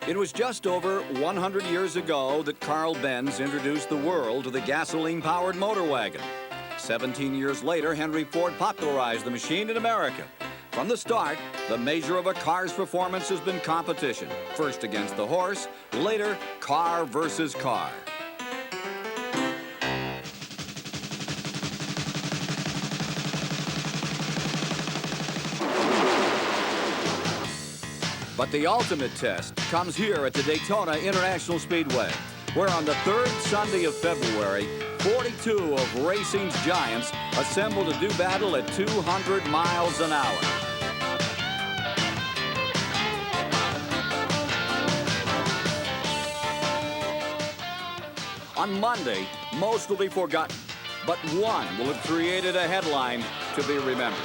It was just over 100 years ago that Carl Benz introduced the world to the gasoline-powered motor wagon. 17 years later, Henry Ford popularized the machine in America. From the start, the measure of a car's performance has been competition. First against the horse, later car versus car. But the ultimate test comes here at the Daytona International Speedway, where on the third Sunday of February, 42 of racing's giants assemble to do battle at 200 miles an hour. On Monday, most will be forgotten, but one will have created a headline to be remembered.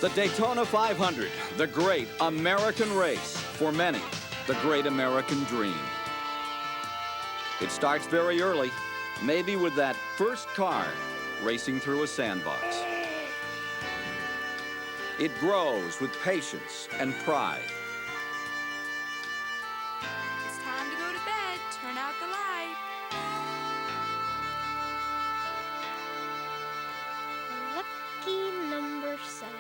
The Daytona 500, the great American race. For many, the great American dream. It starts very early, maybe with that first car racing through a sandbox. It grows with patience and pride. It's time to go to bed. Turn out the light. Lucky number 7.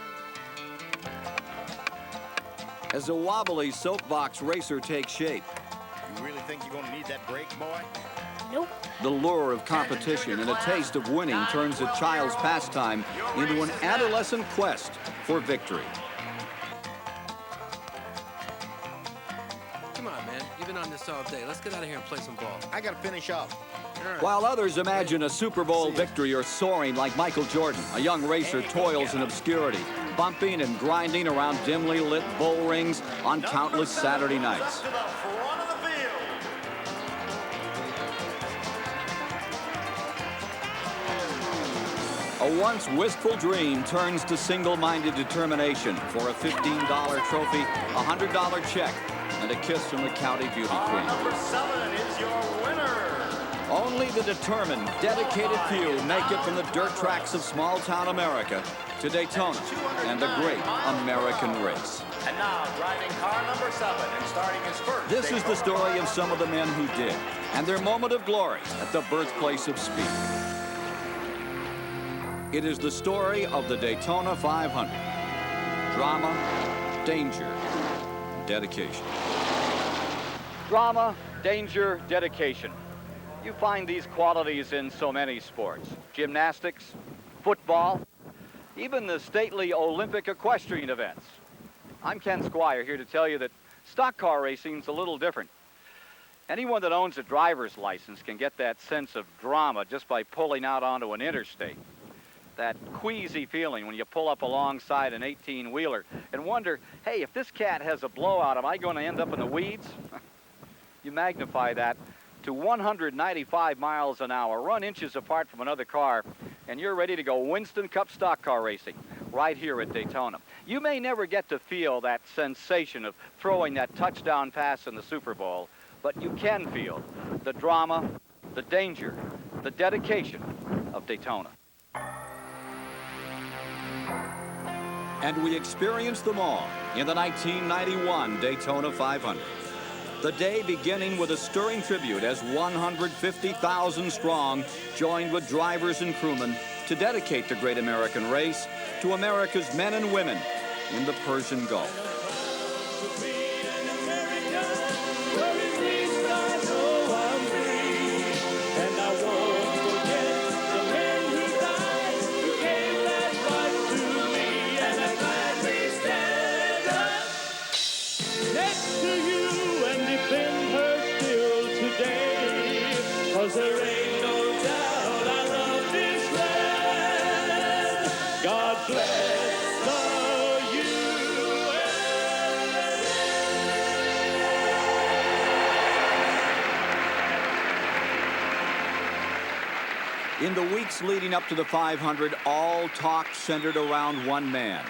As a wobbly soapbox racer takes shape, You really think you're gonna need that brake, boy? Nope. the lure of competition and a taste of winning turns a child's pastime into an adolescent quest for victory. Come on, man. You've been on this all day. Let's get out of here and play some ball. I gotta finish up. All right. While others imagine a Super Bowl victory or soaring like Michael Jordan, a young racer toils in obscurity, bumping and grinding around dimly lit bull rings on countless Saturday nights. A once wistful dream turns to single-minded determination for a $15 trophy, a $100 check, and a kiss from the county beauty queen. Number 7 is your winner. Only the determined, dedicated few make it from the dirt tracks of small-town America to Daytona and the great American race. And now driving car number 7 and starting his first. This is the story of some of the men who did, and their moment of glory at the birthplace of speed. It is the story of the Daytona 500. Drama, danger, dedication. Drama, danger, dedication. You find these qualities in so many sports. Gymnastics, football, even the stately Olympic equestrian events. I'm Ken Squier, here to tell you that stock car racing's a little different. Anyone that owns a driver's license can get that sense of drama just by pulling out onto an interstate. That queasy feeling when you pull up alongside an 18-wheeler and wonder, hey, if this cat has a blowout, am I going to end up in the weeds? You magnify that to 195 miles an hour, run inches apart from another car, and you're ready to go Winston Cup stock car racing right here at Daytona. You may never get to feel that sensation of throwing that touchdown pass in the Super Bowl, but you can feel the drama, the danger, the dedication of Daytona. And we experienced them all in the 1991 Daytona 500. The day beginning with a stirring tribute as 150,000 strong joined with drivers and crewmen to dedicate the great American race to America's men and women in the Persian Gulf. There ain't no doubt I love this land. God bless the USA. In the weeks leading up to the 500, all talk centered around one man,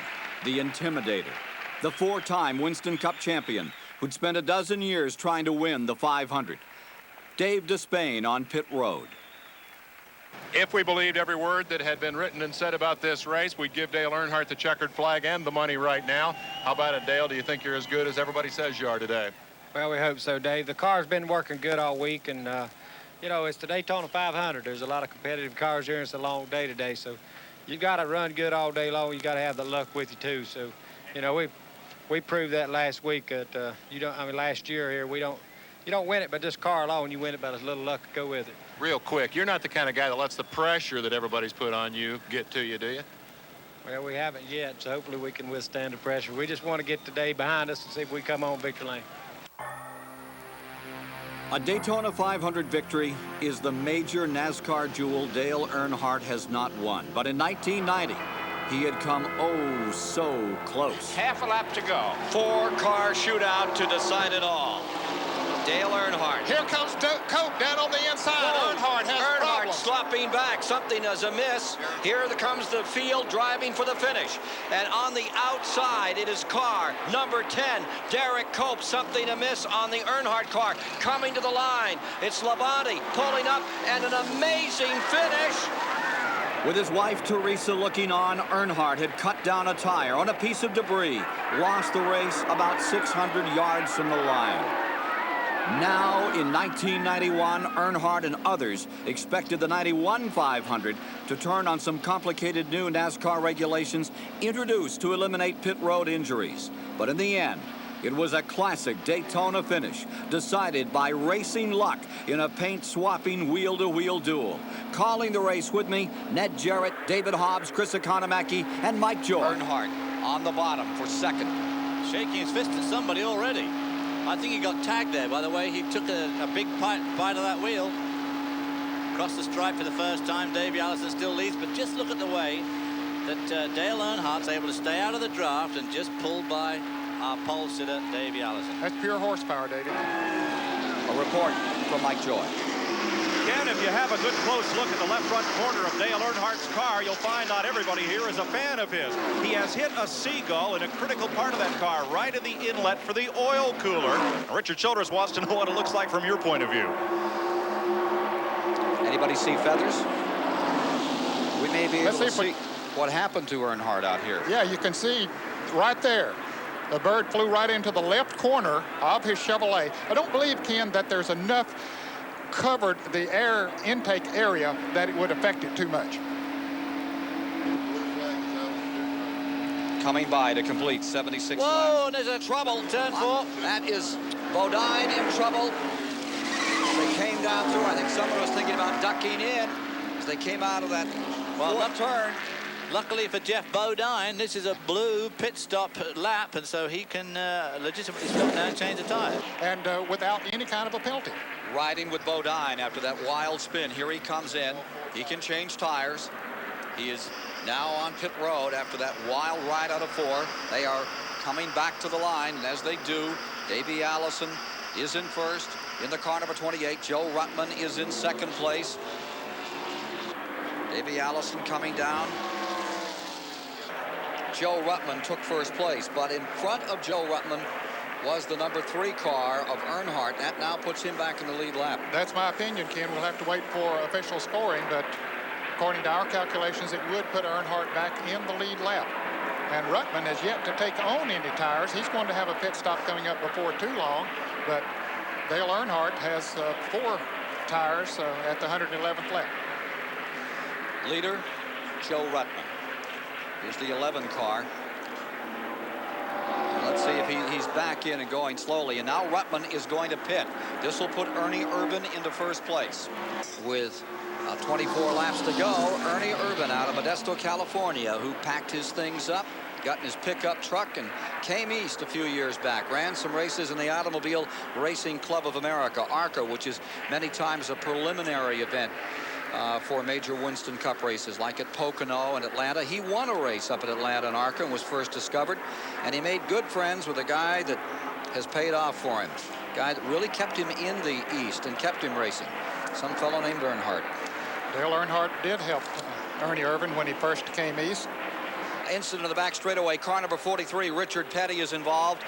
the Intimidator, the 4-time Winston Cup champion who'd spent a dozen years trying to win the 500. Dave Despain on pit road. If we believed every word that had been written and said about this race, we'd give Dale Earnhardt the checkered flag and the money right now. How about it, Dale? Do you think you're as good as everybody says you are today? Well, we hope so, Dave. The car's been working good all week, and, you know, it's the Daytona 500. There's a lot of competitive cars here, and it's a long day today, so you got to run good all day long. You got to have the luck with you, too. So, you know, we proved that last week that last year here, you don't win it by this car alone. You win it by a little luck to go with it. Real quick, you're not the kind of guy that lets the pressure that everybody's put on you get to you, do you? Well, we haven't yet, so hopefully we can withstand the pressure. We just want to get today behind us and see if we come on victory lane. A Daytona 500 victory is the major NASCAR jewel Dale Earnhardt has not won. But in 1990, he had come oh so close. Half a lap to go. Four-car shootout to decide it all. Dale Earnhardt. Here comes Cope down on the inside. Whoa. Earnhardt has problems. Slopping back. Something is amiss. Here comes the field driving for the finish. And on the outside, it is car number 10, Derek Cope. Something amiss on the Earnhardt car. Coming to the line. It's Labonte pulling up, and an amazing finish. With his wife Teresa looking on, Earnhardt had cut down a tire on a piece of debris, lost the race about 600 yards from the line. Now, in 1991, Earnhardt and others expected the 91 500 to turn on some complicated new NASCAR regulations introduced to eliminate pit road injuries. But in the end, it was a classic Daytona finish, decided by racing luck in a paint-swapping wheel-to-wheel duel. Calling the race with me, Ned Jarrett, David Hobbs, Chris Economaki, and Mike George. Earnhardt on the bottom for second. Shaking his fist at somebody already. I think he got tagged there, by the way. He took a big bite of that wheel. Across the stripe for the first time. Davey Allison still leads, but just look at the way that Dale Earnhardt's able to stay out of the draft and just pulled by our pole sitter, Davey Allison. That's pure horsepower, David. A report from Mike Joy. Ken, if you have a good close look at the left front corner of Dale Earnhardt's car, you'll find not everybody here is a fan of his. He has hit a seagull in a critical part of that car, right in the inlet for the oil cooler. Richard Childress wants to know what it looks like from your point of view. Anybody see feathers? We may be able to see what happened to Earnhardt out here. Yeah, you can see right there. The bird flew right into the left corner of his Chevrolet. I don't believe, Ken, that there's enough covered the air intake area that it would affect it too much. Coming by to complete 76 laps. Whoa, there's a trouble. Turn 4. That is Bodine in trouble. They came down through. I think someone was thinking about ducking in as they came out of that left turn. Luckily for Jeff Bodine, this is a blue pit stop lap, and so he can legitimately stop now and change the tire. And without any kind of a penalty. Riding with Bodine after that wild spin. Here he comes in. He can change tires. He is now on pit road after that wild ride out of 4. They are coming back to the line, and as they do, Davey Allison is in first. In the car number 28, Joe Ruttman is in second place. Davey Allison coming down. Joe Ruttman took first place, but in front of Joe Ruttman was the number 3 car of Earnhardt. That now puts him back in the lead lap. That's my opinion, Ken. We'll have to wait for official scoring, but according to our calculations, it would put Earnhardt back in the lead lap. And Ruttman has yet to take on any tires. He's going to have a pit stop coming up before too long, but Dale Earnhardt has 4 tires at the 111th lap. Leader, Joe Ruttman. Here's the 11 car. Let's see if he's back in and going slowly. And now Ruttman is going to pit. This will put Ernie Irvan into first place. With 24 laps to go, Ernie Irvan out of Modesto, California, who packed his things up, got in his pickup truck, and came east a few years back. Ran some races in the Automobile Racing Club of America, ARCA, which is many times a preliminary event for major Winston Cup races, like at Pocono and Atlanta. He won a race up at Atlanta in ARCA and was first discovered, and he made good friends with a guy that has paid off for him, a guy that really kept him in the East and kept him racing, some fellow named Earnhardt. Dale Earnhardt did help Ernie Irvan when he first came east. Incident in the back straightaway. Car number 43, Richard Petty, is involved.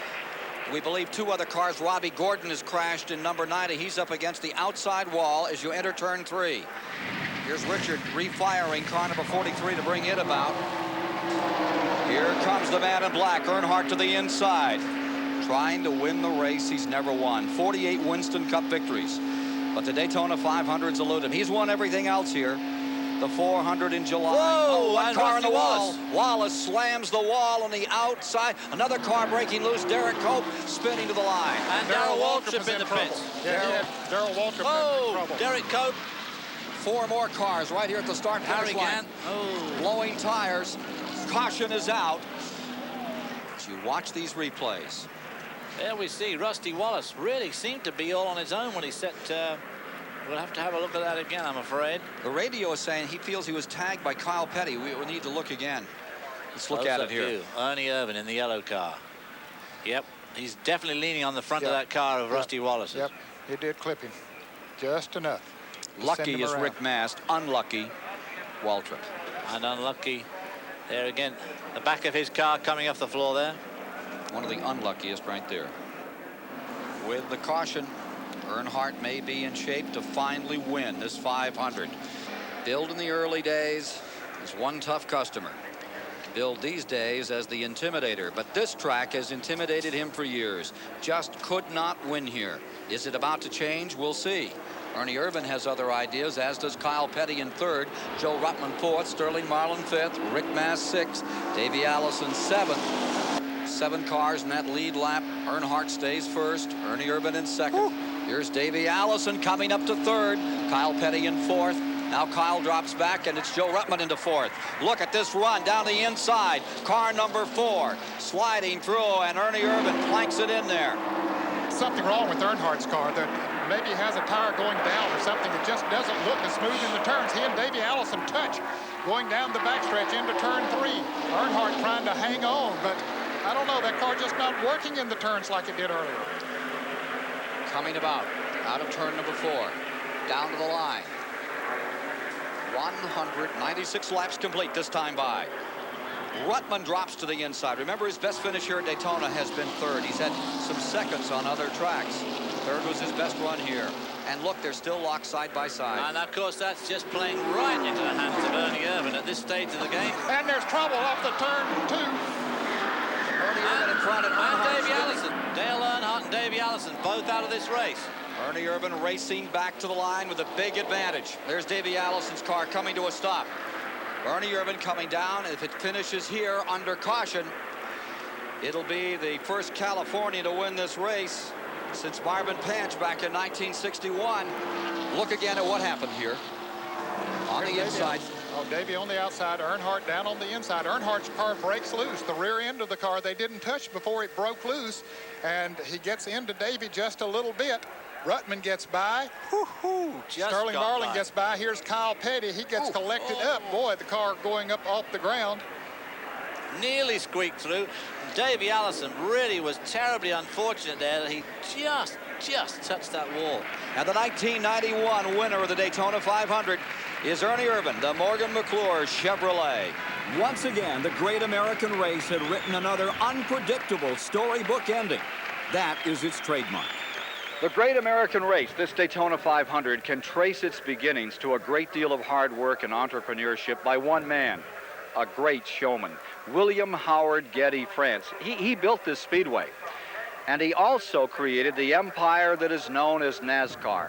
We believe 2 other cars. Robbie Gordon has crashed in number 90. He's up against the outside wall as you enter turn 3. Here's Richard refiring car number 43 to bring it about. Here comes the man in black, Earnhardt to the inside. Trying to win the race he's never won. 48 Winston Cup victories. But the Daytona 500s elude him. He's won everything else here. The 400 in July. Whoa, one car in the wall. Wallace. Wallace slams the wall on the outside. Another car breaking loose. Derek Cope spinning to the line. And Darrell Waltrip in the pits. Yeah, Darrell Waltrip in trouble. Derek Cope. 4 more cars right here at the start finish line. Blowing tires. Caution is out. As you watch these replays. There we see Rusty Wallace really seemed to be all on his own when he set. We'll have to have a look at that again, I'm afraid. The radio is saying he feels he was tagged by Kyle Petty. We need to look again. Let's look at it here. View. Ernie Irvan in the yellow car. Yep, he's definitely leaning on the front of that car of Rusty Wallace. Yep, he did clip him. Just enough. Lucky is Rick Mast. Unlucky, Waltrip. And unlucky, there again, the back of his car coming off the floor there. One of the unluckiest right there. With the caution, Earnhardt may be in shape to finally win this 500. Billed in the early days as one tough customer. Billed these days as the intimidator, but this track has intimidated him for years. Just could not win here. Is it about to change? We'll see. Ernie Irvan has other ideas, as does Kyle Petty in 3rd, Joe Ruttman 4th, Sterling Marlin 5th, Rick Mast 6th, Davey Allison 7th. 7 cars in that lead lap. Earnhardt stays 1st, Ernie Irvan in 2nd. Here's Davey Allison coming up to 3rd, Kyle Petty in 4th. Now Kyle drops back, and it's Joe Ruttman into 4th. Look at this run down the inside. Car number 4 sliding through, and Ernie Irvan planks it in there. Something wrong with Earnhardt's car. That maybe has a tire going down or something. It just doesn't look as smooth in the turns. He and Davey Allison touch going down the backstretch into turn 3. Earnhardt trying to hang on, but I don't know. That car just not working in the turns like it did earlier. Coming about, out of turn number 4, down to the line. 196 laps complete this time by. Ruttman drops to the inside. Remember, his best finish here at Daytona has been 3rd. He's had some seconds on other tracks. 3rd was his best run here. And look, they're still locked side by side. And of course, that's just playing right into the hands of Ernie Irvan at this stage of the game. And there's trouble off the turn 2. Ernie Irvan in front of Earnhardt. Davey Allison. Dale Earnhardt and Davey Allison both out of this race. Ernie Irvan racing back to the line with a big advantage. There's Davey Allison's car coming to a stop. Ernie Irvan coming down. If it finishes here under caution, it'll be the first Californian to win this race since Marvin Panch back in 1961. Look again at what happened here. On the inside. Oh, Davey on the outside, Earnhardt down on the inside. Earnhardt's car breaks loose. The rear end of the car they didn't touch before it broke loose, and he gets into Davey just a little bit. Ruttman gets by. Sterling Marlin gets by. Here's Kyle Petty. He gets collected up. Boy, the car going up off the ground. Nearly squeaked through. Davey Allison really was terribly unfortunate there. He just touched that wall. And the 1991 winner of the Daytona 500 is Ernie Irvan, the Morgan McClure Chevrolet. Once again, the great American race had written another unpredictable storybook ending. That is its trademark. The great American race, this Daytona 500, can trace its beginnings to a great deal of hard work and entrepreneurship by one man, a great showman, William Howard Getty France. He built this speedway, and he also created the empire that is known as NASCAR.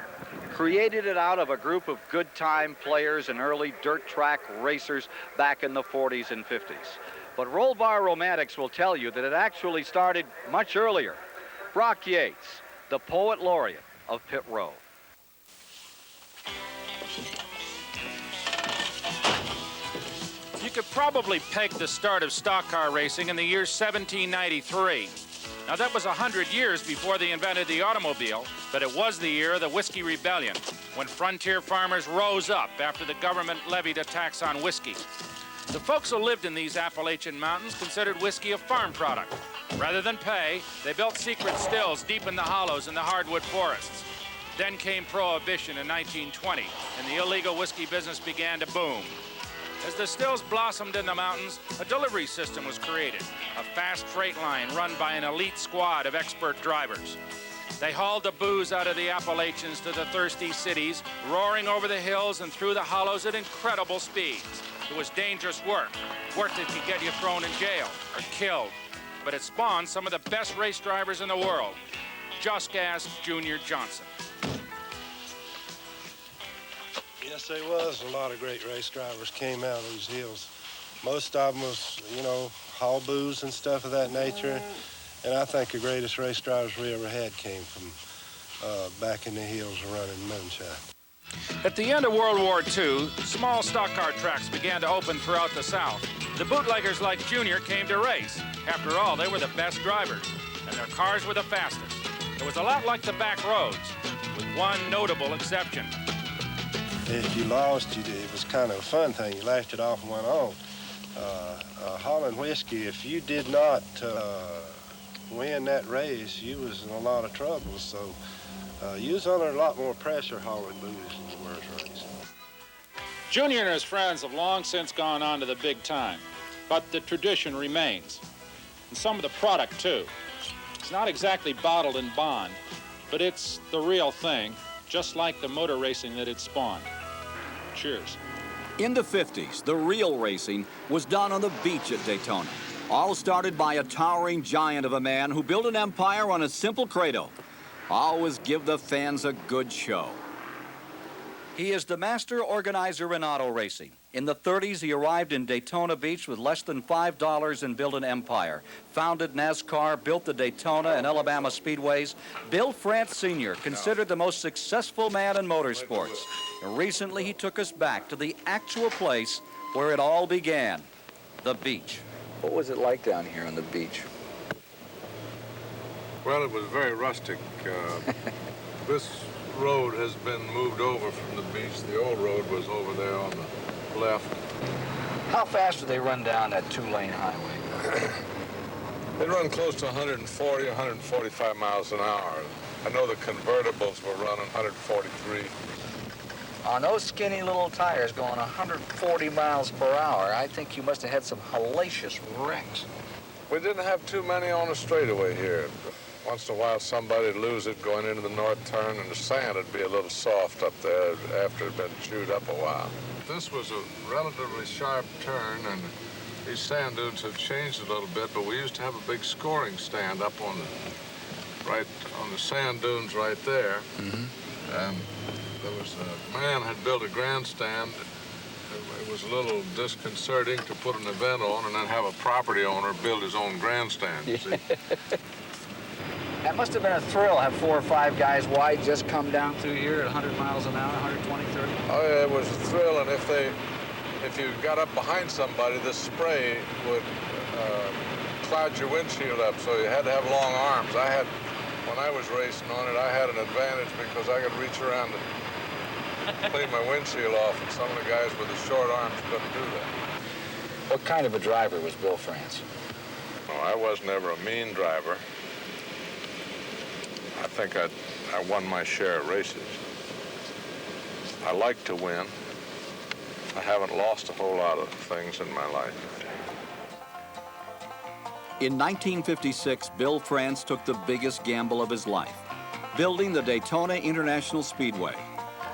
Created it out of a group of good-time players and early dirt track racers back in the 40s and 50s. But Roll Bar Romantics will tell you that it actually started much earlier. Brock Yates, the poet laureate of Pit Row. You could probably peg the start of stock car racing in the year 1793. Now, that was 100 years before they invented the automobile, but it was the year of the Whiskey Rebellion, when frontier farmers rose up after the government levied a tax on whiskey. The folks who lived in these Appalachian mountains considered whiskey a farm product. Rather than pay, they built secret stills deep in the hollows in the hardwood forests. Then came Prohibition in 1920, and the illegal whiskey business began to boom. As the stills blossomed in the mountains, a delivery system was created, a fast freight line run by an elite squad of expert drivers. They hauled the booze out of the Appalachians to the thirsty cities, roaring over the hills and through the hollows at incredible speeds. It was dangerous work that could get you thrown in jail or killed. But it spawned some of the best race drivers in the world. Just ask Junior Johnson. Yes, there was. A lot of great race drivers came out of these hills. Most of them was, you know, haul booze and stuff of that nature. And I think the greatest race drivers we ever had came from back in the hills running moonshine. At the end of World War II, small stock car tracks began to open throughout the South. The bootleggers like Junior came to race. After all, they were the best drivers, and their cars were the fastest. It was a lot like the back roads, with one notable exception. If you lost, it was kind of a fun thing. You laughed it off and went on. Hauling whiskey, if you did not win that race, you was in a lot of trouble. So you was under a lot more pressure hauling booze than you were racing. Junior and his friends have long since gone on to the big time, but the tradition remains. And some of the product, too. It's not exactly bottled in bond, but it's the real thing, just like the motor racing that it spawned. Cheers. In the 50s, the real racing was done on the beach at Daytona. All started by a towering giant of a man who built an empire on a simple credo. Always give the fans a good show. He is the master organizer in auto racing. In the 30s, he arrived in Daytona Beach with less than $5 and built an empire. Founded NASCAR, built the Daytona and Alabama speedways. Bill France Sr., considered the most successful man in motorsports. And recently, he took us back to the actual place where it all began, the beach. What was it like down here on the beach? Well, it was very rustic. This road has been moved over from the beach. The old road was over there on the left. How fast do they run down that two-lane highway? They run close to 140, 145 miles an hour. I know the convertibles were running 143. On those skinny little tires going 140 miles per hour, I think you must have had some hellacious wrecks. We didn't have too many on the straightaway here. Once in a while, somebody'd lose it going into the north turn, and the sand would be a little soft up there after it had been chewed up a while. This was a relatively sharp turn, and these sand dunes have changed a little bit, but we used to have a big scoring stand up on the sand dunes right there. Mm-hmm. There was a man had built a grandstand. It was a little disconcerting to put an event on and then have a property owner build his own grandstand, you see. That must have been a thrill, have 4 or 5 guys wide just come down through here at 100 miles an hour, 120, 30. Oh, yeah, it was a thrill, and if you got up behind somebody, the spray would cloud your windshield up, so you had to have long arms. When I was racing on it, I had an advantage because I could reach around and clean my windshield off, and some of the guys with the short arms couldn't do that. What kind of a driver was Bill France? Oh, I was never a mean driver. I think I won my share of races. I like to win. I haven't lost a whole lot of things in my life. In 1956, Bill France took the biggest gamble of his life, building the Daytona International Speedway.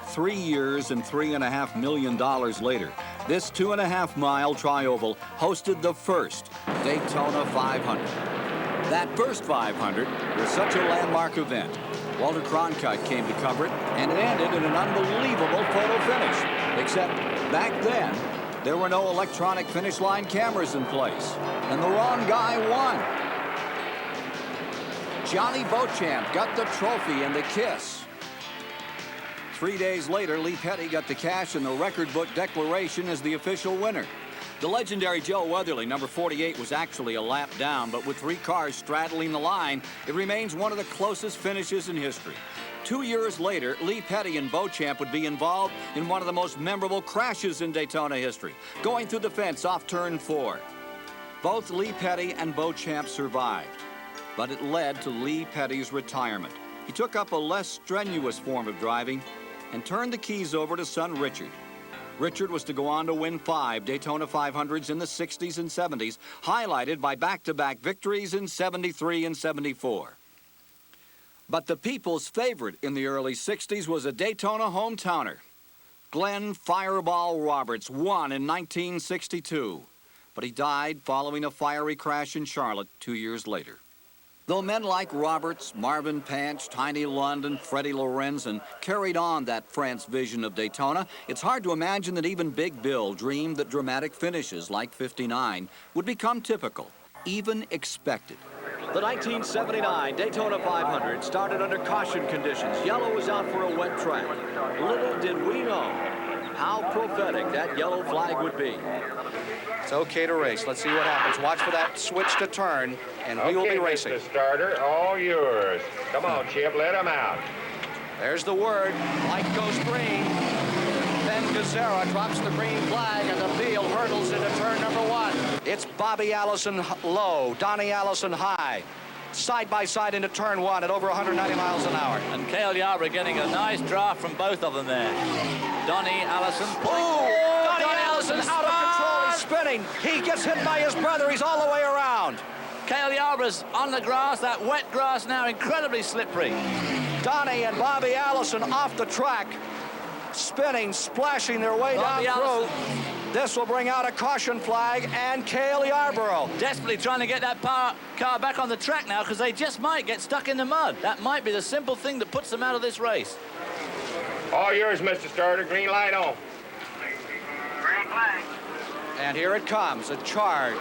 3 years and $3.5 million later, this 2.5-mile tri-oval hosted the first Daytona 500. That first 500 was such a landmark event. Walter Cronkite came to cover it, and it ended in an unbelievable photo finish. Except back then, there were no electronic finish line cameras in place, and the wrong guy won. Johnny Beauchamp got the trophy and the kiss. 3 days later, Lee Petty got the cash and the record book declaration as the official winner. The legendary Joe Weatherly, number 48, was actually a lap down, but with 3 cars straddling the line, it remains one of the closest finishes in history. 2 years later, Lee Petty and Beauchamp would be involved in one of the most memorable crashes in Daytona history, going through the fence off turn 4. Both Lee Petty and Beauchamp survived, but it led to Lee Petty's retirement. He took up a less strenuous form of driving and turned the keys over to son Richard. Richard was to go on to win 5 Daytona 500s in the 60s and 70s, highlighted by back-to-back victories in 73 and 74. But the people's favorite in the early 60s was a Daytona hometowner. Glenn Fireball Roberts won in 1962, but he died following a fiery crash in Charlotte 2 years later. Though men like Roberts, Marvin Panch, Tiny London, Freddie Lorenzen carried on that France vision of Daytona, it's hard to imagine that even Big Bill dreamed that dramatic finishes like 59 would become typical, even expected. The 1979 Daytona 500 started under caution conditions. Yellow was out for a wet track. Little did we know how prophetic that yellow flag would be. It's okay to race. Let's see what happens. Watch for that switch to turn, and we will be racing. Mr. Starter, all yours. Come on, Chip, let him out. There's the word. Light goes green. Then Gazera drops the green flag, and the field hurdles into turn number 1. It's Bobby Allison low, Donnie Allison high. Side by side into turn 1 at over 190 miles an hour. And Cale Yarborough getting a nice draft from both of them there. Donnie Allison. Donnie Allison out of control. He's spinning. He gets hit by his brother. He's all the way around. Cale Yarborough's on the grass, that wet grass now incredibly slippery. Donnie and Bobby Allison off the track, spinning, splashing their way down through. This will bring out a caution flag, and Cale Yarborough desperately trying to get that car back on the track now, because they just might get stuck in the mud. That might be the simple thing that puts them out of this race. All yours, Mr. Starter. Green light on. Green flag. And here it comes, a charge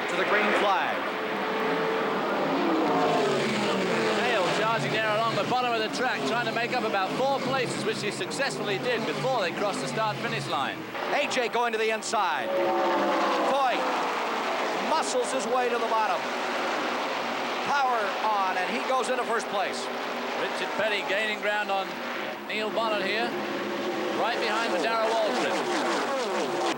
to the green flag. Charging there along the bottom of the track, trying to make up about 4 places, which he successfully did before they crossed the start-finish line. AJ going to the inside. Foyt muscles his way to the bottom. Power on, and he goes into first place. Richard Petty gaining ground on Neil Bonnet here, right behind Madara Waltrip.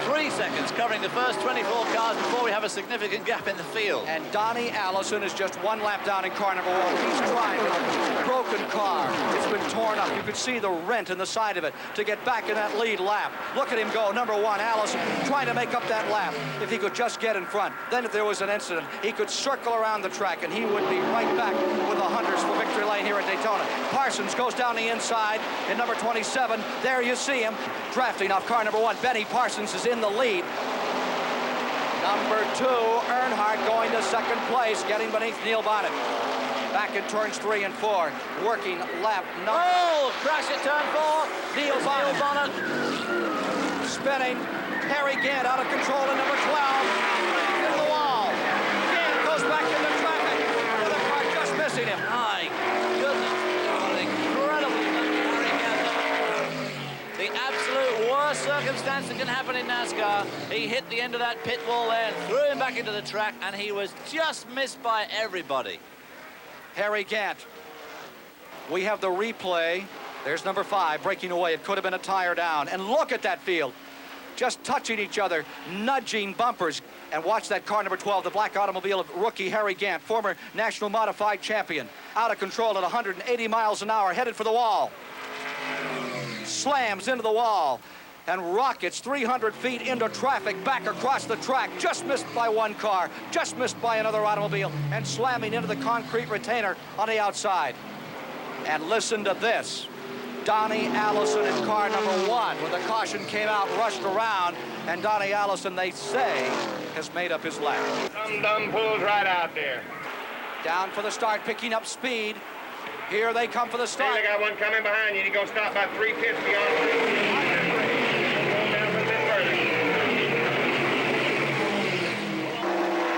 3 seconds covering the first 24 cars before we have a significant gap in the field. And Donnie Allison is just 1 lap down in car number 1. He's trying with a broken car. It's been torn up. You could see the rent in the side of it to get back in that lead lap. Look at him go, number 1, Allison, trying to make up that lap. If he could just get in front, then if there was an incident, he could circle around the track and he would be right back with the hunters for victory lane here at Daytona. Parsons goes down the inside in number 27. There you see him drafting off car number 1. Benny Parsons is in the lead. Number 2, Earnhardt going to second place, getting beneath Neil Bonnet. Back in turns 3 and 4, working lap number. Oh, crash at turn 4. Neil Bonnet. Spinning. Harry Gant out of control in number 12. Into the wall. Gant goes back into traffic with a car just missing him. My goodness. What an incredibly lucky Harry Gant. The absolute worst circumstance that can happen in NASCAR. He hit the end of that pit wall there and threw him back into the track, and he was just missed by everybody. Harry Gant. We have the replay. There's number 5 breaking away. It could have been a tire down. And look at that field. Just touching each other, nudging bumpers. And watch that car number 12, the black automobile of rookie Harry Gant, former national modified champion. Out of control at 180 miles an hour, headed for the wall. Slams into the wall and rockets 300 feet into traffic back across the track, just missed by 1 car, just missed by another automobile, and slamming into the concrete retainer on the outside. And listen to this. Donnie Allison in car number 1, when the caution came out, rushed around, and Donnie Allison, they say, has made up his lap. Some dumb pulls right out there. Down for the start, picking up speed. Here they come for the start. Hey, they got one coming behind you. You're going to stop about 3 pits beyond.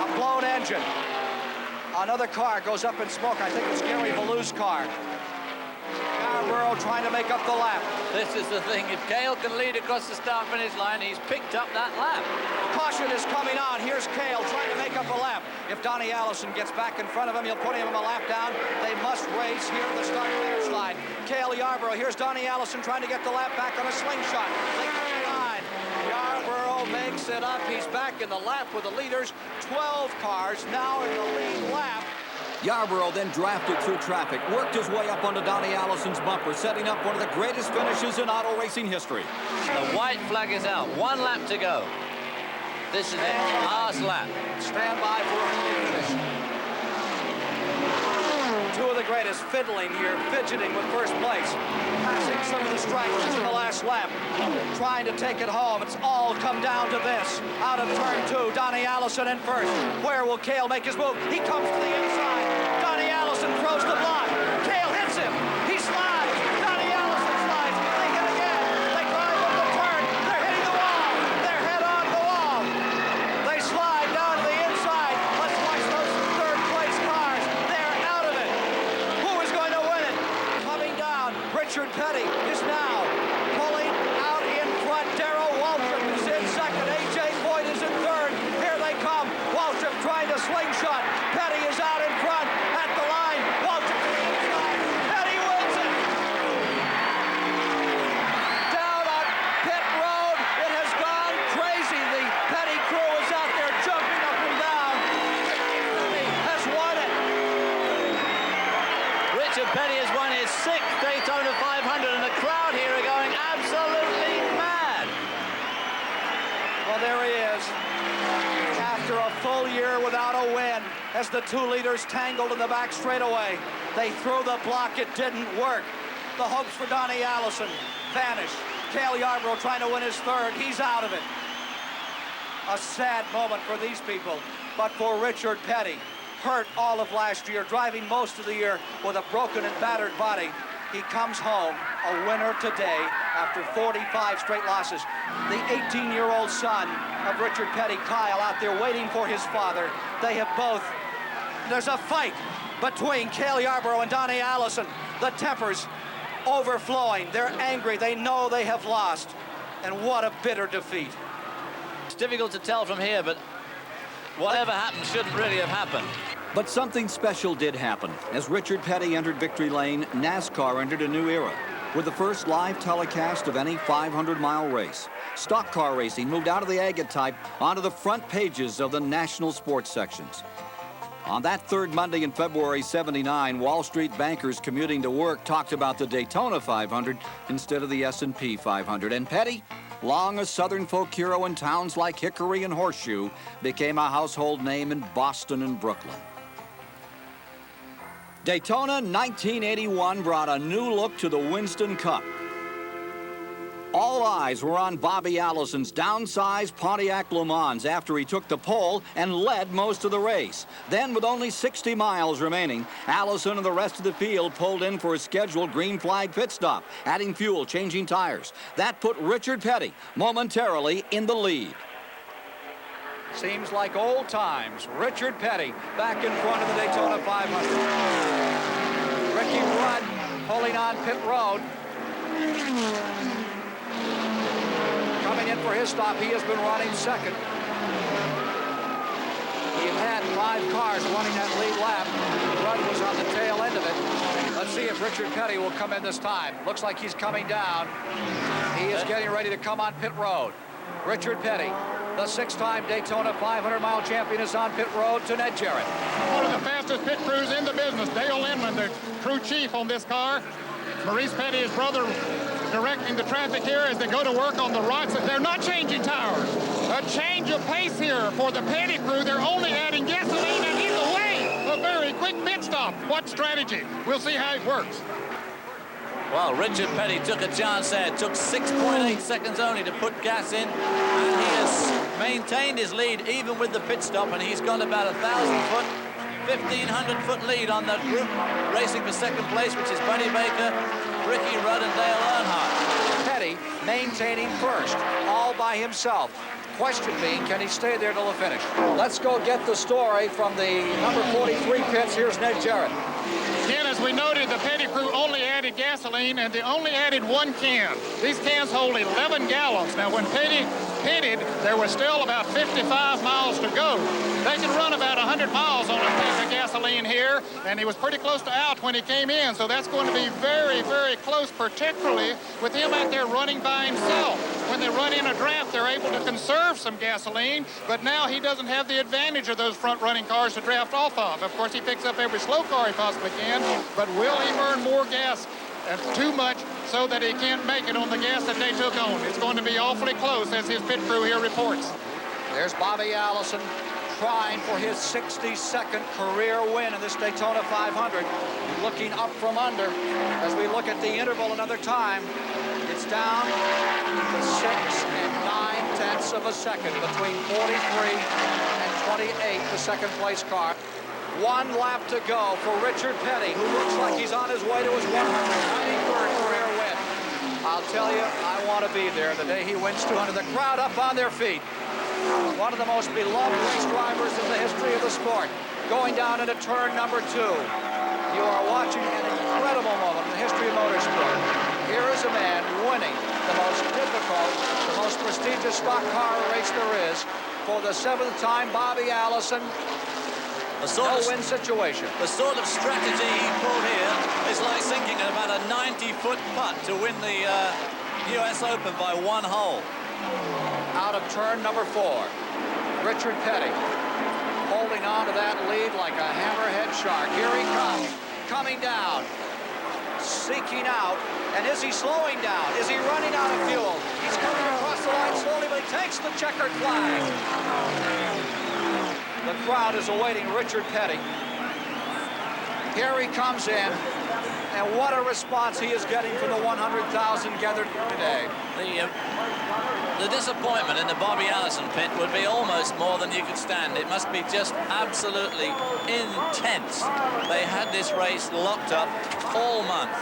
A blown engine. Another car goes up in smoke. I think it's Gary Ballou's car. Yarborough trying to make up the lap. This is the thing. If Cale can lead across the start-finish line, he's picked up that lap. Caution is coming on. Here's Cale trying to make up a lap. If Donnie Allison gets back in front of him, he'll put him a lap down. They must race here at the start-finish line. Cale Yarborough. Here's Donnie Allison trying to get the lap back on a slingshot. They come behind. Yarborough makes it up. He's back in the lap with the leaders. 12 cars now in the lead lap. Yarborough then drafted through traffic, worked his way up onto Donnie Allison's bumper, setting up one of the greatest finishes in auto racing history. The white flag is out. 1 lap to go. This is it. Last lap. Stand by for a finish. 2 of of the greatest fiddling here, fidgeting with first place, passing some of the strikers in the last lap, trying to take it home. It's all come down to this. Out of turn 2, Donnie Allison in first. Where will Cale make his move? He comes to the inside. Donnie Allison throws the block. Cale hits him. He slides. Donnie Allison slides. They hit again. They drive up the turn. They're hitting the wall. They're head on the wall. They slide down to the inside. Let's watch those third place cars. They're out of it. Who is going to win it? Coming down. Richard Petty is now pulling out in front. Darrell Waltrip is in second. A.J. Boyd is in third. Here they come. Waltrip trying to slingshot. Petty is out in front at the line. Waltrip to the inside. Petty wins it. Down on pit road. It has gone crazy. The Petty crew is out there jumping up and down. Petty has won it. Richard Petty has won his 6th Daytona 500, and the crowd here are going absolutely mad. Well, there he is. After a full year without a win, as the two leaders tangled in the back straightaway, they threw the block. It didn't work. The hopes for Donnie Allison vanished. Cale Yarborough trying to win his 3rd. He's out of it. A sad moment for these people, but for Richard Petty, hurt all of last year, driving most of the year with a broken and battered body, he comes home a winner today after 45 straight losses. The 18-year-old son of Richard Petty, Kyle, out there waiting for his father. They have both. There's a fight between Cale Yarborough and Donnie Allison. The tempers overflowing. They're angry. They know they have lost. And what a bitter defeat. It's difficult to tell from here, but whatever happened shouldn't really have happened. But something special did happen. As Richard Petty entered victory lane, NASCAR entered a new era with the first live telecast of any 500-mile race. Stock car racing moved out of the agate type onto the front pages of the national sports sections. On that 3rd Monday in February '79, Wall Street bankers commuting to work talked about the Daytona 500 instead of the S&P 500. And Petty, long a Southern folk hero in towns like Hickory and Horseshoe, became a household name in Boston and Brooklyn. Daytona 1981 brought a new look to the Winston Cup. All eyes were on Bobby Allison's downsized Pontiac Le Mans after he took the pole and led most of the race. Then, with only 60 miles remaining, Allison and the rest of the field pulled in for a scheduled green flag pit stop, adding fuel, changing tires. That put Richard Petty momentarily in the lead. Seems like old times. Richard Petty back in front of the Daytona 500. Ricky Rudd pulling on pit road. Coming in for his stop, he has been running second. He had 5 cars running that lead lap. Rudd was on the tail end of it. Let's see if Richard Petty will come in this time. Looks like he's coming down. He is getting ready to come on pit road. Richard Petty, the 6-time Daytona 500-mile champion, is on pit road to Ned Jarrett. One of the fastest pit crews in the business. Dale Inman, the crew chief on this car. Maurice Petty, his brother, directing the traffic here as they go to work on the rocks. They're not changing tires. A change of pace here for the Petty crew. They're only adding gasoline and he's away. A very quick pit stop. What strategy? We'll see how it works. Well, Richard Petty took a chance there. It took 6.8 seconds only to put gas in, and he has maintained his lead even with the pit stop, and he's got about 1,000-foot, 1,500-foot lead on that group racing for second place, which is Buddy Baker, Ricky Rudd, and Dale Earnhardt. Petty maintaining first, all by himself. Question being, can he stay there till the finish? Let's go get the story from the number 43 pits. Here's Ned Jarrett. Ken, as we noted, the Petty crew only added gasoline, and they only added 1 can. These cans hold 11 gallons. Now, when Petty pitted, there was still about 55 miles to go. They could run about 100 miles on a tank of gasoline here, and he was pretty close to out when he came in, so that's going to be very, very close, particularly with him out there running by himself. When they run in a draft, they're able to conserve some gasoline, but now he doesn't have the advantage of those front-running cars to draft off of. Of course, he picks up every slow car he possibly can, but will he burn more gas? Too much so that he can't make it on the gas that they took on. It's going to be awfully close, as his pit crew here reports. There's Bobby Allison trying for his 62nd career win in this Daytona 500. Looking up from under as we look at the interval another time. It's down to 6 9/10 of a second between 43 and 28, the second place car. 1 lap to go for Richard Petty, who looks like he's on his way to his 193rd career win. I'll tell you, I want to be there the day he wins 200. The crowd up on their feet. One of the most beloved race drivers in the history of the sport, going down into turn number 2. You are watching an incredible moment in the history of motorsport. Here is a man winning the most difficult, the most prestigious stock car race there is for the 7th time. Bobby Allison. No-win situation. The sort of strategy he pulled here is like sinking about a 90-foot putt to win the U.S. Open by 1 hole. Out of turn number 4, Richard Petty holding on to that lead like a hammerhead shark. Here he comes, coming down, seeking out, and is he slowing down? Is he running out of fuel? He's coming across the line slowly, but he takes the checkered flag. The crowd is awaiting Richard Petty. Here he comes in, and what a response he is getting from the 100,000 gathered today. The disappointment in the Bobby Allison pit would be almost more than you could stand. It must be just absolutely intense. They had this race locked up all month,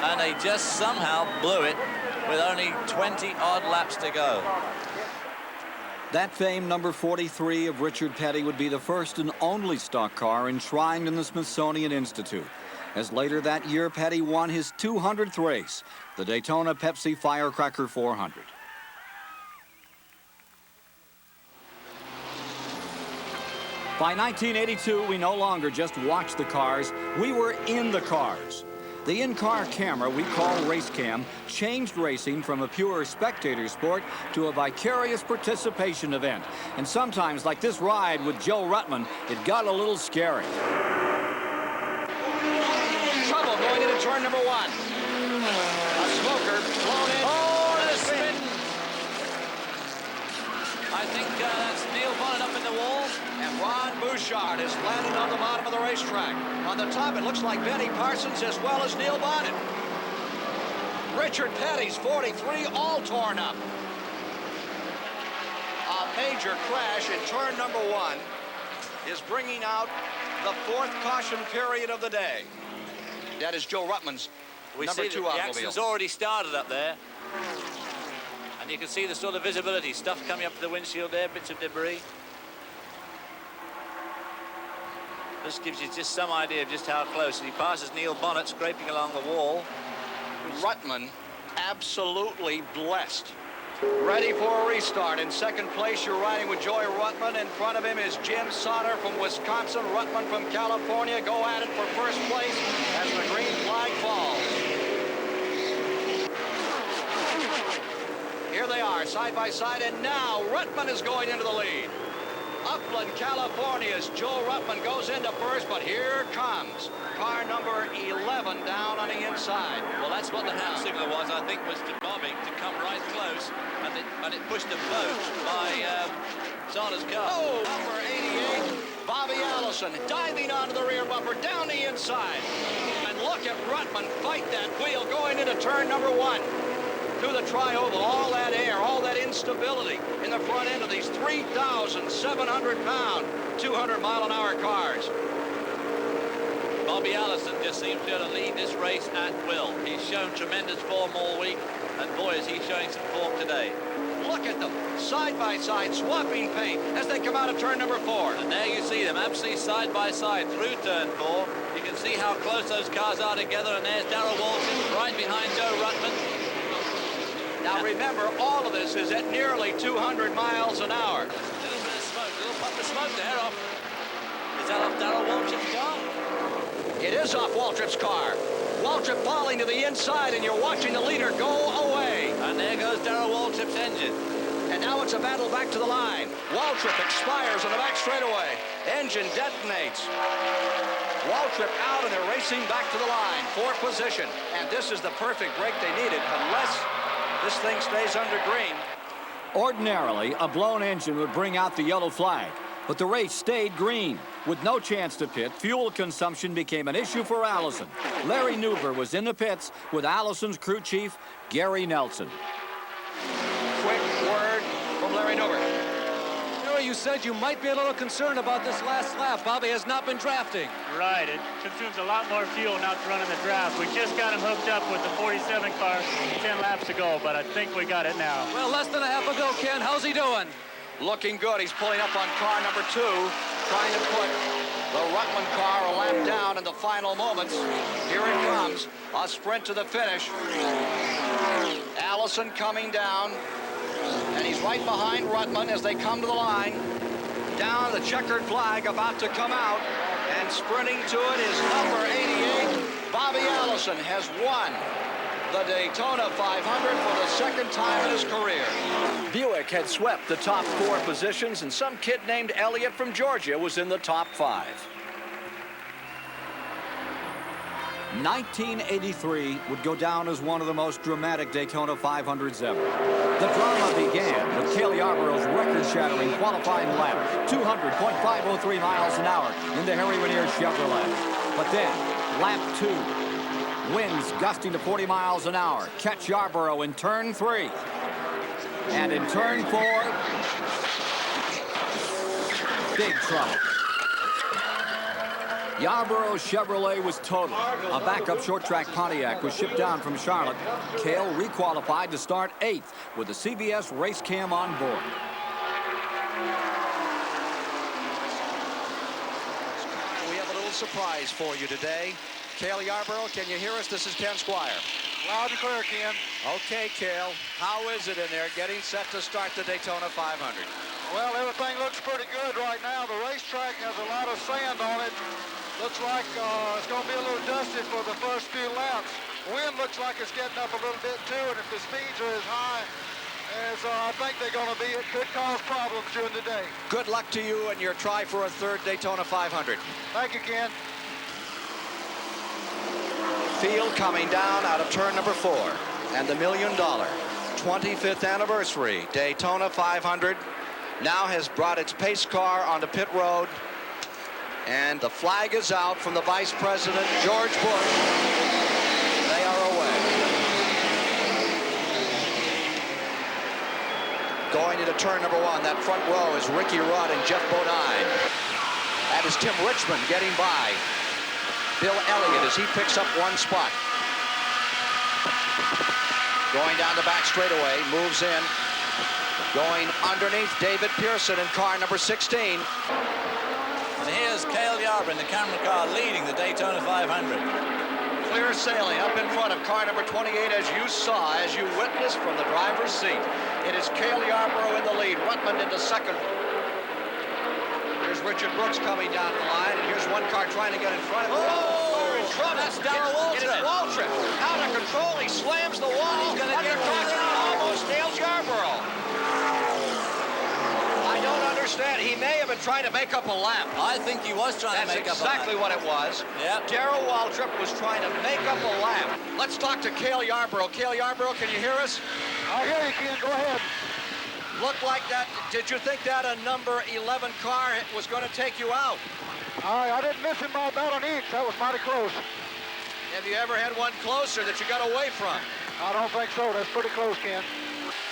and they just somehow blew it with only 20-odd laps to go. That famed number 43 of Richard Petty would be the first and only stock car enshrined in the Smithsonian Institute, as later that year Petty won his 200th race, the Daytona Pepsi Firecracker 400. By 1982, we no longer just watched the cars, we were in the cars. The in-car camera we call Race Cam changed racing from a pure spectator sport to a vicarious participation event. And sometimes, like this ride with Joe Ruttman, it got a little scary. Trouble going into turn number 1. A smoker blown in. Oh, the spin! I think that's Neil Bonnet up in the wall. And Ron Bouchard is landing on the bottom of the racetrack. On the top, it looks like Benny Parsons as well as Neil Bonnet. Richard Petty's 43 all torn up. A major crash in turn number 1 is bringing out the 4th caution period of the day. That is Joe Ruttman's number 2 automobile. Jackson's already started up there. And you can see the sort of visibility, stuff coming up to the windshield there, bits of debris. This gives you just some idea of just how close. He passes Neil Bonnet scraping along the wall. Ruttman absolutely blessed. Ready for a restart. In second place, you're riding with Joey Ruttman. In front of him is Jim Sauter from Wisconsin. Ruttman from California go at it for first place as the green flag falls. Here they are, side by side, and now Ruttman is going into the lead. Upland, California's Joe Ruttman goes into first, but here comes car number 11 down on the inside. Well, that's what the hand signal was, I think, was to Bobby to come right close, and it pushed them both by Sauter's car. Oh, number 88, Bobby Allison, diving onto the rear bumper, down the inside. And look at Ruttman fight that wheel going into turn number 1. Through the tri-oval, all that air, all that instability in the front end of these 3,700-pound, 200-mile-an-hour cars. Bobby Allison just seems to lead this race at will. He's shown tremendous form all week, and boy, is he showing some form today. Look at them, side by side, swapping paint as they come out of turn number 4. And there you see them, absolutely side by side through turn 4. You can see how close those cars are together, and there's Darrell Waltrip right behind Joe Ruttman. Now remember, all of this is at nearly 200 miles an hour. A little bit of smoke, a little puff of smoke there off. Is that off Darrell Waltrip's car? It is off Waltrip's car. Waltrip falling to the inside, and you're watching the leader go away. And there goes Darrell Waltrip's engine. And now it's a battle back to the line. Waltrip expires on the back straightaway. Engine detonates. Waltrip out, and they're racing back to the line. 4th position. And this is the perfect break they needed, unless this thing stays under green. Ordinarily, a blown engine would bring out the yellow flag. But the race stayed green. With no chance to pit, fuel consumption became an issue for Allison. Larry Newber was in the pits with Allison's crew chief, Gary Nelson. Quick word from Larry Newber. You know, you said you might be a little concerned about this last lap. Bobby has not been drafting. Right, it consumes a lot more fuel not running the draft. We just got him hooked up with the 47 car 10 laps ago, but I think we got it now. Well, less than a half ago, Ken. How's he doing? Looking good. He's pulling up on car number 2, trying to put the Ruttman car a lap down in the final moments. Here it comes, a sprint to the finish. Allison coming down, and he's right behind Ruttman as they come to the line. Down, the checkered flag about to come out, and sprinting to it is number 88. Bobby Allison has won the Daytona 500 for the second time in his career. Buick had swept the top 4 positions, and some kid named Elliot from Georgia was in the top 5. 1983 would go down as one of the most dramatic Daytona 500s ever. The drama began with Cale Yarborough's record-shattering qualifying lap, 200.503 miles an hour in the Harry Ranier Chevrolet. But then, lap 2, winds gusting to 40 miles an hour, catch Yarborough in turn 3. And in turn 4, big trouble. Yarborough's Chevrolet was totaled. A backup short-track Pontiac was shipped down from Charlotte. Cale requalified to start 8th with the CBS race cam on board. We have a little surprise for you today. Cale Yarborough, can you hear us? This is Ken Squier. Loud and clear, Ken. Okay, Cale, how is it in there getting set to start the Daytona 500? Well, everything looks pretty good right now. The racetrack has a lot of sand on it. Looks like it's going to be a little dusty for the first few laps. Wind looks like it's getting up a little bit too, and if the speeds are as high as I think they're going to be, it could cause problems during the day. Good luck to you and your try for a 3rd Daytona 500. Thank you, Ken. Field coming down out of turn number 4, and the $1 million 25th anniversary Daytona 500 now has brought its pace car onto pit road, and the flag is out from the Vice President, George Bush. They are away. Going into turn number 1, that front row is Ricky Rudd and Jeff Bodine. That is Tim Richmond getting by Bill Elliott as he picks up 1 spot. Going down the back straightaway, moves in. Going underneath David Pearson in car number 16. And here's Cale Yarborough in the camera car leading the Daytona 500. Clear sailing up in front of car number 28 as you saw, as you witnessed from the driver's seat. It is Cale Yarborough in the lead, Ruttman into second. Here's Richard Brooks coming down the line, and here's one car trying to get in front of him. Oh, that's Darrell Waltrip. It is Waltrip. Out of control, he slams the wall. He's going to get almost nails Yarborough. I don't understand. He may have been trying to make up a lap. I think he was trying to make up a lap. That's exactly what it was. Yep. Darrell Waltrip was trying to make up a lap. Let's talk to Cale Yarborough. Cale Yarborough, can you hear us? I hear you, Ken. Go ahead. Looked like that. Did you think that a number 11 car was going to take you out? I didn't miss him by about an inch. That was mighty close. Have you ever had one closer that you got away from? I don't think so. That's pretty close, Ken.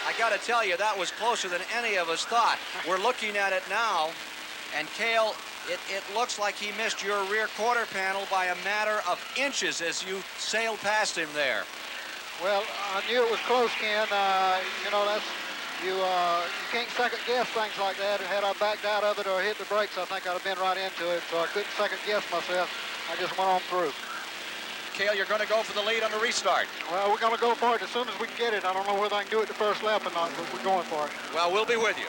I got to tell you, that was closer than any of us thought. We're looking at it now, and Cale, it looks like he missed your rear quarter panel by a matter of inches as you sailed past him there. Well, I knew it was close, Ken. You know, that's you can't second guess things like that. And had I backed out of it or hit the brakes, I think I'd have been right into it. So I couldn't second guess myself. I just went on through. Cale, you're going to go for the lead on the restart. Well, we're going to go for it as soon as we can get it. I don't know whether I can do it the first lap or not, but we're going for it. Well, we'll be with you.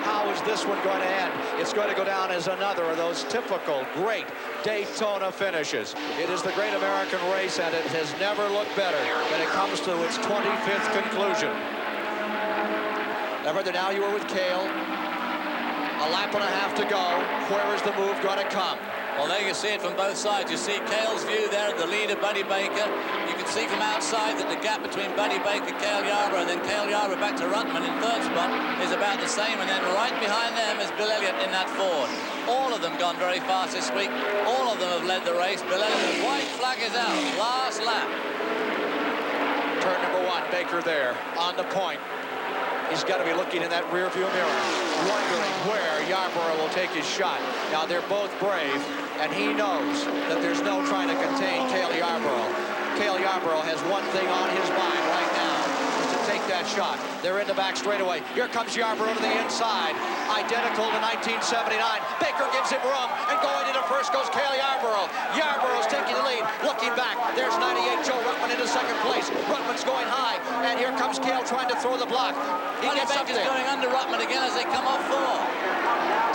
How is this one going to end? It's going to go down as another of those typical great Daytona finishes. It is the great American race, and it has never looked better when it comes to its 25th conclusion. Further now, you are with Cale. A lap and a half to go. Where is the move going to come? Well, there you see it from both sides. You see Cale's view there at the leader, Buddy Baker. You can can see from outside that the gap between Buddy Baker, Cale Yarborough, and then Cale Yarborough back to Ruttman in third spot is about the same, and then right behind them is Bill Elliott in that Ford. All of them gone very fast this week. All of them have led the race. Bill Elliott, the white flag is out. Last lap. Turn number 1, Baker there on the point. He's got to be looking in that rearview mirror, wondering where Yarborough will take his shot. Now, they're both brave, and he knows that there's no trying to contain Cale Yarborough. Cale Yarborough has one thing on his mind right now, is to take that shot. They're in the back straightaway. Here comes Yarborough to the inside, identical to 1979. Baker gives him room, and going into first goes Cale Yarborough. Yarborough's taking the lead, looking back. There's 98 Joe Ruttman into second place. Ruttman's going high, and here comes Cale trying to throw the block. He gets up Baker's there. going under Ruttman again as they come off 4.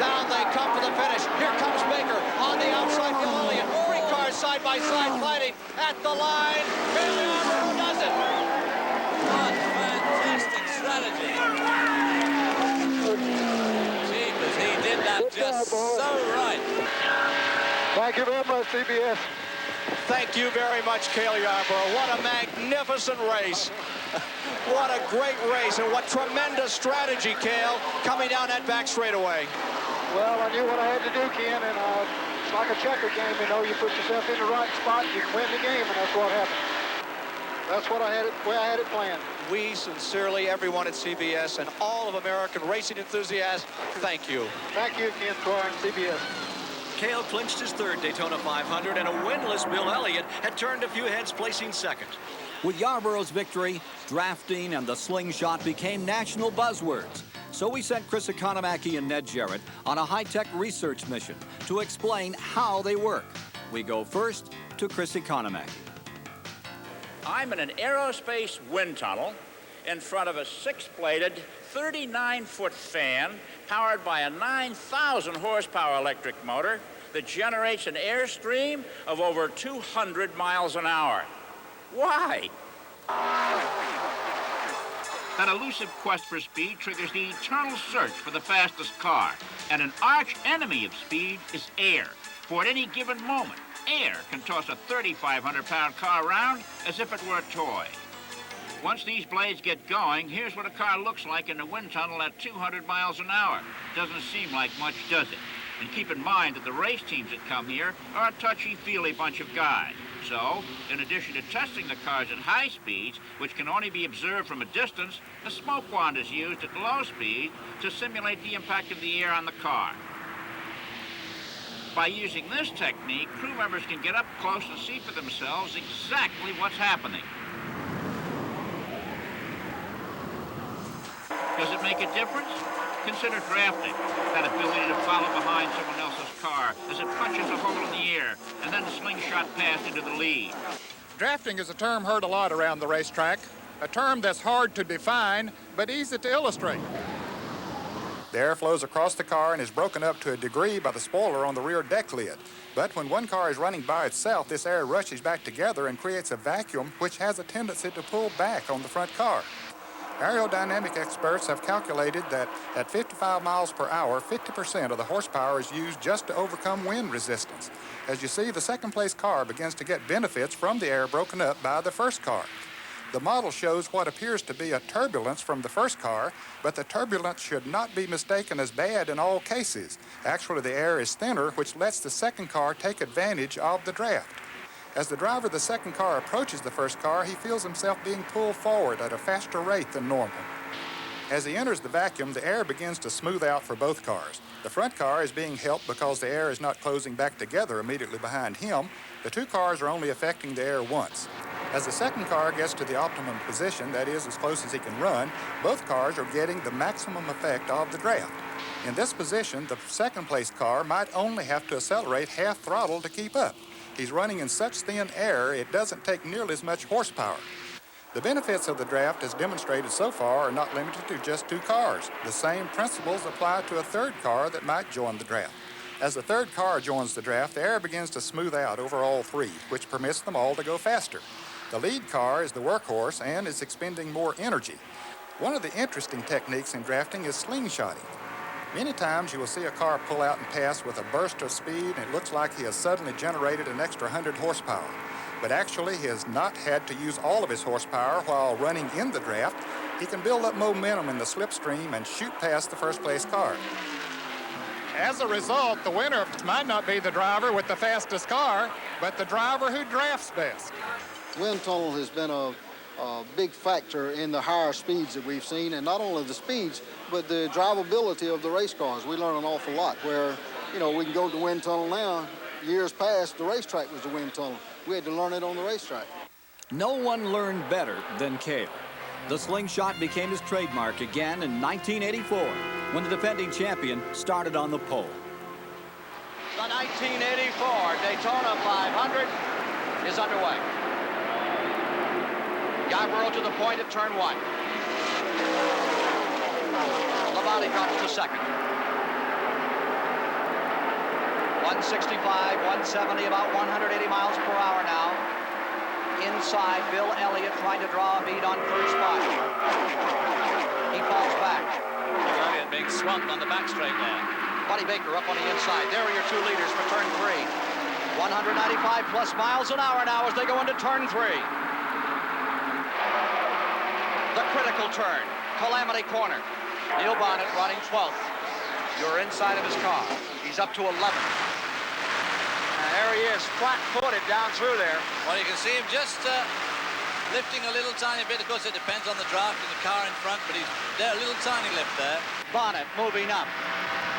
Down they come for the finish. Here comes Baker on the outside. Bill Elliott. 3 cars side by side fighting at the line. Cale Yarborough does it. What fantastic strategy. Jeepers, he did that just so right. Thank you very much, CBS. Thank you very much, Cale Yarborough. What a magnificent race. What a great race, and what tremendous strategy, Cale, coming down that back straightaway. Well, I knew what I had to do, Ken, and it's like a checker game. You know, you put yourself in the right spot, you can win the game, and that's what happened. That's what I had it planned. We sincerely, everyone at CBS and all of American racing enthusiasts, thank you. Thank you, Ken Squier and CBS. Cale clinched his 3rd Daytona 500, and a winless Bill Elliott had turned a few heads, placing 2nd. With Yarborough's victory, drafting and the slingshot became national buzzwords. So we sent Chris Economaki and Ned Jarrett on a high-tech research mission to explain how they work. We go first to Chris Economaki. I'm in an aerospace wind tunnel in front of a 6-bladed, 39-foot fan powered by a 9,000 horsepower electric motor that generates an airstream of over 200 miles an hour. Why? That elusive quest for speed triggers the eternal search for the fastest car. And an arch enemy of speed is air. For at any given moment, air can toss a 3,500-pound car around as if it were a toy. Once these blades get going, here's what a car looks like in a wind tunnel at 200 miles an hour. Doesn't seem like much, does it? And keep in mind that the race teams that come here are a touchy-feely bunch of guys. So, in addition to testing the cars at high speeds, which can only be observed from a distance, a smoke wand is used at low speed to simulate the impact of the air on the car. By using this technique, crew members can get up close and see for themselves exactly what's happening. Does it make a difference? Consider drafting, that ability to follow behind someone else's car as it punches a hole in the air and then slingshot past into the lead. Drafting is a term heard a lot around the racetrack, a term that's hard to define but easy to illustrate. The air flows across the car and is broken up to a degree by the spoiler on the rear deck lid. But when one car is running by itself, this air rushes back together and creates a vacuum which has a tendency to pull back on the front car. Aerodynamic experts have calculated that at 55 miles per hour, 50% of the horsepower is used just to overcome wind resistance. As you see, the second-place car begins to get benefits from the air broken up by the first car. The model shows what appears to be a turbulence from the first car, but the turbulence should not be mistaken as bad in all cases. Actually, the air is thinner, which lets the second car take advantage of the draft. As the driver of the second car approaches the first car, he feels himself being pulled forward at a faster rate than normal. As he enters the vacuum, the air begins to smooth out for both cars. The front car is being helped because the air is not closing back together immediately behind him. The two cars are only affecting the air once. As the second car gets to the optimum position, that is, as close as he can run, both cars are getting the maximum effect of the draft. In this position, the second-place car might only have to accelerate half throttle to keep up. He's running in such thin air, it doesn't take nearly as much horsepower. The benefits of the draft as demonstrated so far are not limited to just two cars. The same principles apply to a third car that might join the draft. As the third car joins the draft, the air begins to smooth out over all three, which permits them all to go faster. The lead car is the workhorse and is expending more energy. One of the interesting techniques in drafting is slingshotting. Many times you will see a car pull out and pass with a burst of speed, and it looks like he has suddenly generated an extra 100 horsepower. but actually has not had to use all of his horsepower while running in the draft. He can build up momentum in the slipstream and shoot past the first-place car. As a result, the winner might not be the driver with the fastest car, but the driver who drafts best. Wind tunnel has been a big factor in the higher speeds that we've seen, and not only the speeds, but the drivability of the race cars. We learn an awful lot where, you know, we can go to the wind tunnel now. Years past, the racetrack was the wind tunnel. We had to learn it on the racetrack. No one learned better than Cale. The slingshot became his trademark again in 1984 when the defending champion started on the pole. The 1984 Daytona 500 is underway. Yarborough to the point at turn 1. Labonte drops to second. 165, 170, about 180 miles per hour now. Inside, Bill Elliott trying to draw a bead on first spot. He falls back. Elliott being swamped on the back straight there. Buddy Baker up on the inside. There are your two leaders for turn 3. 195 plus miles an hour now as they go into turn 3. The critical turn, Calamity Corner. Neil Bonnet running 12th. You're inside of his car. He's up to 11th. And there he is, flat-footed down through there. Well, you can see him just lifting a little tiny bit. Of course, it depends on the draft and the car in front, but he's there, a little tiny lift there. Bonnet moving up,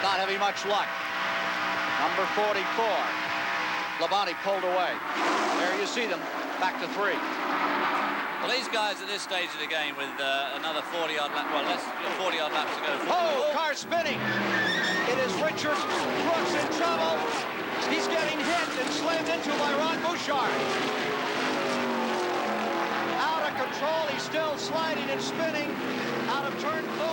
not having much luck. Number 44. Labonte pulled away. There you see them, back to 3. Well, these guys at this stage of the game with another 40-odd laps, well, less 40-odd laps to go. Oh, car spinning. It is Richard Brooks in trouble. He's getting hit and slammed into by Ron Bouchard. Out of control, he's still sliding and spinning out of turn 4.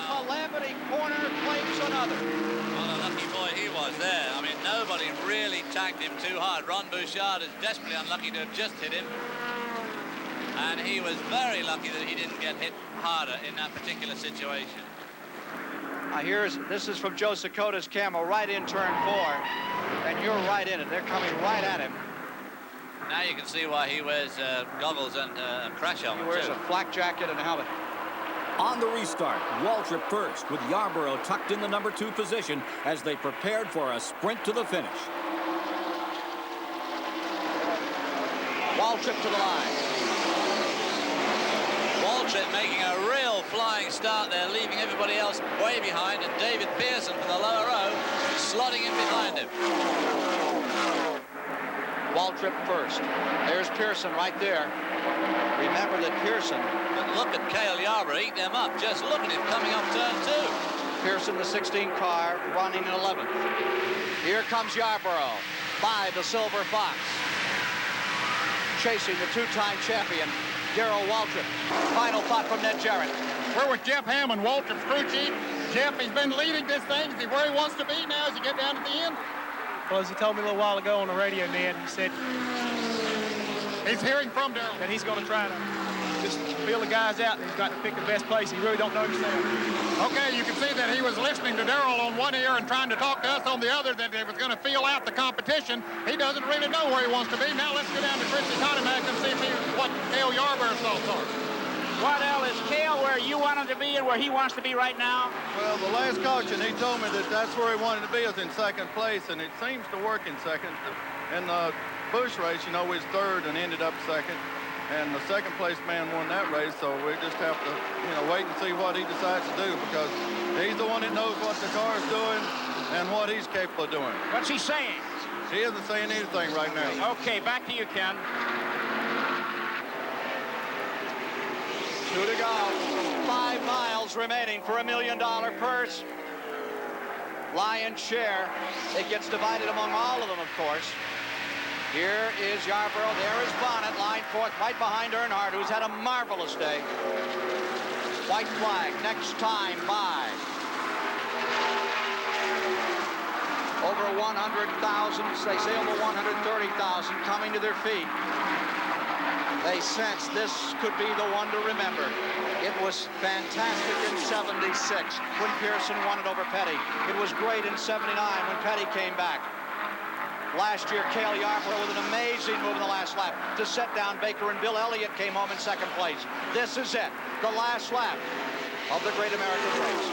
Calamity Corner claims another. What a lucky boy he was there. I mean, nobody really tagged him too hard. Ron Bouchard is desperately unlucky to have just hit him. And he was very lucky that he didn't get hit harder in that particular situation. This is from Joe Sakota's camera, right in turn 4. And you're right in it. They're coming right at him. Now you can see why he wears goggles and a crash helmet. He wears a flak jacket and a helmet. On the restart, Waltrip first, with Yarborough tucked in the number 2 position as they prepared for a sprint to the finish. Waltrip to the line. Waltrip making a real flying start there, leaving everybody else way behind, and David Pearson from the lower row slotting in behind him. Waltrip first. There's Pearson right there. Remember that Pearson... But look at Cale Yarborough eating them up. Just look at him coming up turn 2. Pearson, the 16 car, running in 11th. Here comes Yarborough by the Silver Fox. Chasing the 2-time champion, Darrell Waltrip. Final thought from Ned Jarrett. We're with Jeff Hammond, Waltrip's crew chief. Jeff, he's been leading this thing. Is he where he wants to be now as you get down to the end? Well, as he told me a little while ago on the radio, Ned, he said he's hearing from Darrell that he's going to try to just feel the guys out, and he's got to pick the best place. He really don't know himself. Okay, you can see that he was listening to Darrell on one ear and trying to talk to us on the other, that he was going to feel out the competition. He doesn't really know where he wants to be. Now let's go down to Christy Conemack and see what Cale Yarborough's thoughts are. What, Al, is Cale where you want him to be and where he wants to be right now? Well, the last caution, he told me that that's where he wanted to be, is in second place, and it seems to work in second. In the Busch race, you know, he was third and ended up second, and the second place man won that race, so we just have to, you know, wait and see what he decides to do, because he's the one that knows what the car is doing and what he's capable of doing. What's he saying? He isn't saying anything right now. Okay, back to you, Ken. 2 to go. 5 miles remaining for $1 million purse. Lion's share. It gets divided among all of them, of course. Here is Yarborough. There is Bonnet, line 4th, right behind Earnhardt, who's had a marvelous day. White flag, next time by. Over 100,000, they say over 130,000 coming to their feet. They sense this could be the one to remember. It was fantastic in '76 when Pearson won it over Petty. It was great in '79 when Petty came back. Last year, Cale Yarborough with an amazing move in the last lap to set down Baker, and Bill Elliott came home in second place. This is it, the last lap of the Great American Race.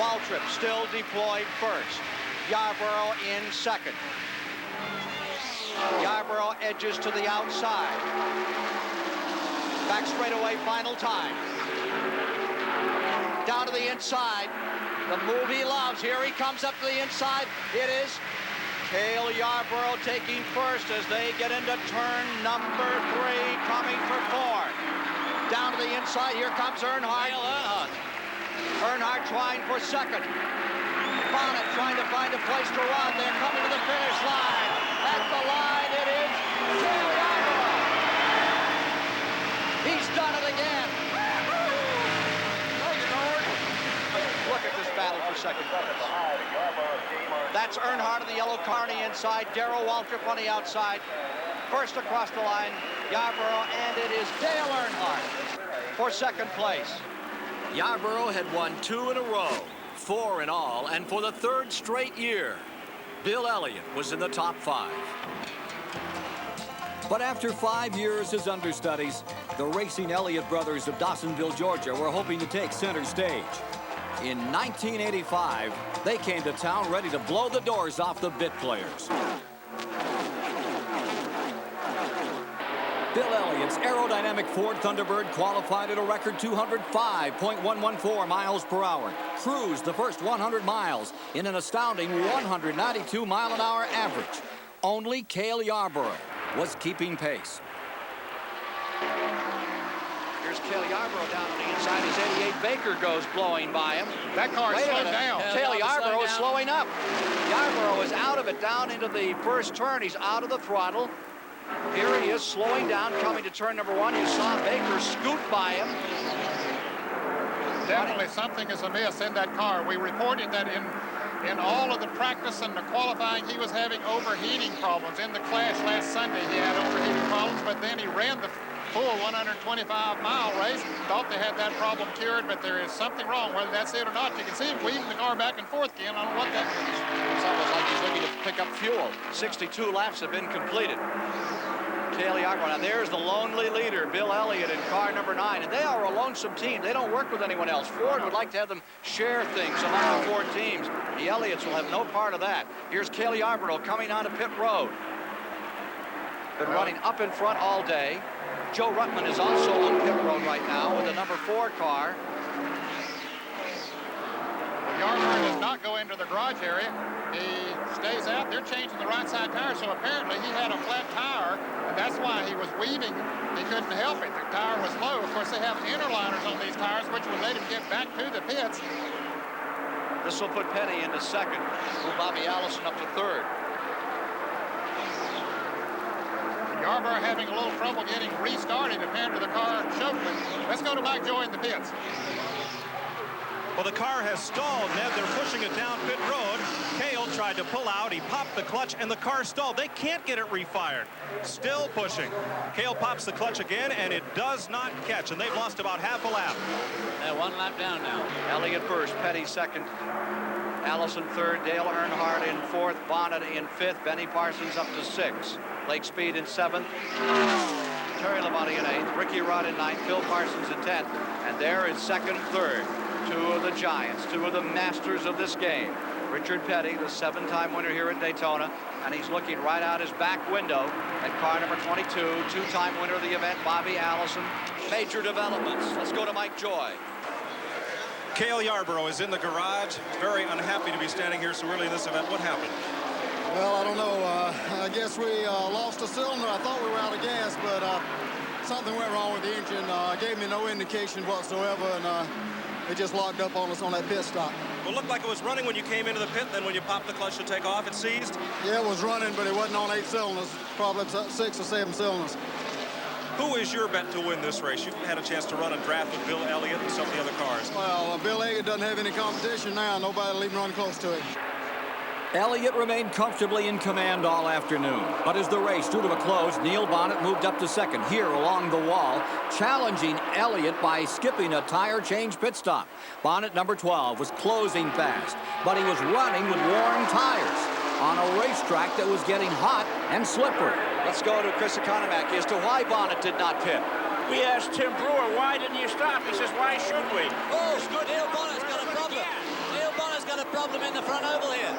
Waltrip still deployed first. Yarborough in second. Yarborough edges to the outside. Back straightaway, final time. Down to the inside. The move he loves. Here he comes up to the inside. It is Cale Yarborough taking first as they get into turn number 3, coming for 4. Down to the inside. Here comes Earnhardt. Earnhardt trying for second. Bonnet trying to find a place to run. They're coming to the finish line. At the line, it is Cale Yarborough. He's done it again. Look at this battle for second place. That's Earnhardt in the yellow car on the inside. Darrell Waltrip on the outside. First across the line, Yarborough, and it is Dale Earnhardt for second place. Yarborough had won 2 in a row, 4 in all, and for the 3rd straight year, Bill Elliott was in the top 5. But after 5 years as understudies, the racing Elliott brothers of Dawsonville, Georgia were hoping to take center stage. In 1985, they came to town ready to blow the doors off the bit players. Bill Elliott's aerodynamic Ford Thunderbird qualified at a record 205.114 miles per hour, cruised the first 100 miles in an astounding 192-mile-an-hour average. Only Cale Yarborough was keeping pace. Here's Cale Yarborough down on the inside as 88 Baker goes blowing by him. That car is slowing down. Cale Yarborough is slowing up. Yarborough is out of it down into the first turn. He's out of the throttle. Here he is slowing down, coming to turn number 1. You saw Baker scoot by him. Definitely something is amiss in that car. We reported that in all of the practice and the qualifying, he was having overheating problems. In the clash last Sunday, he had overheating problems, but then he ran the full 125-mile race. Thought they had that problem cured, but there is something wrong, whether that's it or not. You can see him weaving the car back and forth again. I don't know what that means. It's almost like he's looking to pick up fuel. 62 laps have been completed. Cale Yarborough. Now there's the lonely leader, Bill Elliott, in car number 9. And they are a lonesome team. They don't work with anyone else. Ford would like to have them share things among the 4 teams. The Elliots will have no part of that. Here's Cale Yarborough coming onto pit road. Been running up in front all day. Joe Ruttman is also on pit road right now with the number 4 car. Yarborough does not go into the garage area. He stays out. They're changing the right side tire, so apparently he had a flat tire, and that's why he was weaving. He couldn't help it. The tire was low. Of course, they have interliners on these tires, which would let him get back to the pits. This will put Petty into second. Move Bobby Allison up to third. Yarborough having a little trouble getting restarted. Apparently the car choked. Let's go to Mike Joy in the pits. Well, the car has stalled, Ned. They're pushing it down pit road. Cale tried to pull out. He popped the clutch, and the car stalled. They can't get it refired. Still pushing. Cale pops the clutch again, and it does not catch, and they've lost about half a lap. 1 lap down now. Elliott first, Petty second, Allison third, Dale Earnhardt in fourth, Bonnet in fifth, Benny Parsons up to sixth, Lake Speed in seventh, Terry Labonte in eighth, Ricky Rudd in ninth, Phil Parsons in 10th, and there is second, third. 2 of the giants, 2 of the masters of this game. Richard Petty, the 7-time winner here at Daytona, and he's looking right out his back window at car number 22, 2-time winner of the event, Bobby Allison. Major developments. Let's go to Mike Joy. Cale Yarborough is in the garage, very unhappy to be standing here so early in this event. What happened? Well, I don't know. I guess we lost a cylinder. I thought we were out of gas, but something went wrong with the engine. Gave me no indication whatsoever, and it just locked up on us on that pit stop. Well, it looked like it was running when you came into the pit, then when you popped the clutch to take off, it seized? Yeah, it was running, but it wasn't on 8 cylinders, probably 6 or 7 cylinders. Who is your bet to win this race? You've had a chance to run and draft with Bill Elliott and some of the other cars. Well, Bill Elliott doesn't have any competition now. Nobody will even run close to it. Elliott remained comfortably in command all afternoon. But as the race drew to a close, Neil Bonnet moved up to second here along the wall, challenging Elliott by skipping a tire change pit stop. Bonnet, number 12, was closing fast, but he was running with worn tires. on a racetrack that was getting hot and slippery. Let's go to Chris Economaki as to why Bonnet did not pit. We asked Tim Brewer, why didn't you stop? He says, why should we? Oh, it's good. Neil Bonnet's got a problem. Neil Bonnet's got a problem in the front oval here.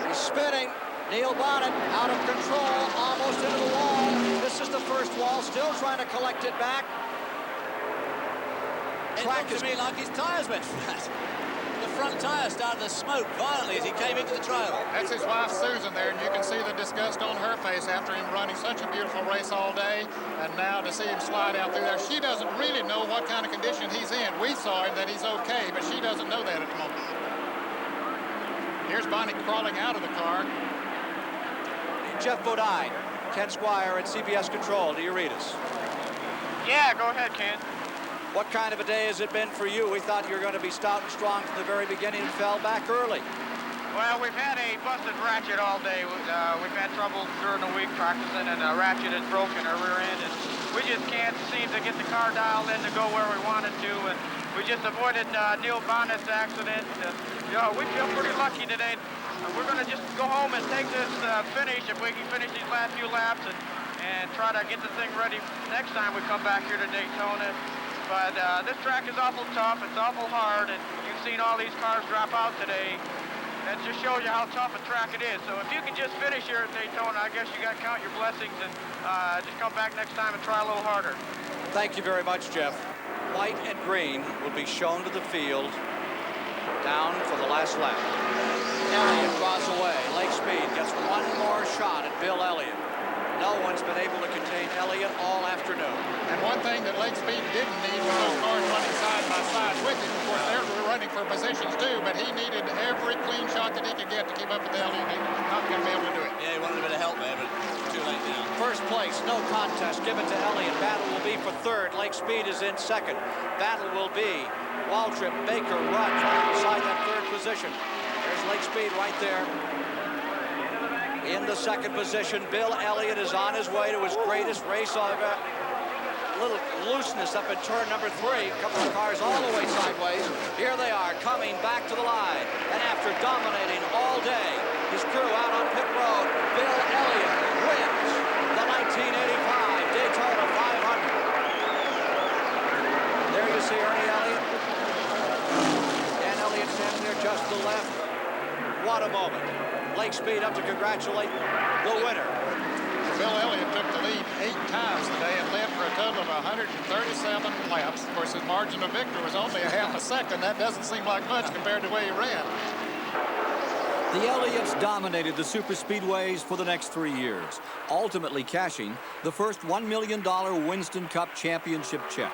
He's spinning. Neil Bonnet out of control, almost into the wall. This is the first wall, still trying to collect it back. It looked to me like his tires went flat. The front tire started to smoke violently as he came into the trail. That's his wife, Susan, there, and you can see the disgust on her face after him running such a beautiful race all day, and now to see him slide out through there. She doesn't really know what kind of condition he's in. We saw him that he's okay, but she doesn't know that at the moment. Here's Bonnie crawling out of the car. Jeff Bodine, Ken Squier at CBS Control. Do you read us? Yeah, go ahead, Ken. What kind of a day has it been for you? We thought you were going to be stout and strong from the very beginning and fell back early. Well, we've had a busted ratchet all day. We've had trouble during the week practicing, and a ratchet has broken our rear end, and we just can't seem to get the car dialed in to go where we wanted to, and we just avoided Neil Bonnet's accident. We feel pretty lucky today. We're going to just go home and take this finish, if we can finish these last few laps, and try to get the thing ready next time we come back here to Daytona. But this track is awful tough. It's awful hard, and you've seen all these cars drop out today. That just shows you how tough a track it is. So if you can just finish here at Daytona, I guess you got to count your blessings and just come back next time and try a little harder. Thank you very much, Jeff. White and green will be shown to the field down for the last lap. Elliott draws away. Lake Speed gets one more shot at Bill Elliott. No one's been able to contain Elliott all afternoon. And one thing that Lake Speed didn't need was those cars running side by side with him. Of course, they're running for positions too, but he needed every clean shot that he could get to keep up with Elliott. He's not going to be able to do it. Yeah, he wanted a bit of help there, but too late now. First place, no contest given to Elliott. Battle will be for third. Lake Speed is in second. Battle will be Waltrip, Baker, Rudd trying to decide that third position. There's Lake Speed right there. In the second position, Bill Elliott is on his way to his greatest race ever. A little looseness up in turn number 3. A couple of cars all the way sideways. Here they are coming back to the line. And after dominating all day, his crew out on pit road, Bill Elliott wins the 1985 Daytona 500. There you see Ernie Elliott. Dan Elliott standing there just to the left. What a moment. Lake Speed up to congratulate the winner. Bill Elliott took the lead 8 times today and led for a total of 137 laps. Of course, his margin of victory was only a half a second. That doesn't seem like much compared to the way he ran. The Elliots dominated the super speedways for the next 3 years, ultimately cashing the first $1 million Winston Cup championship check.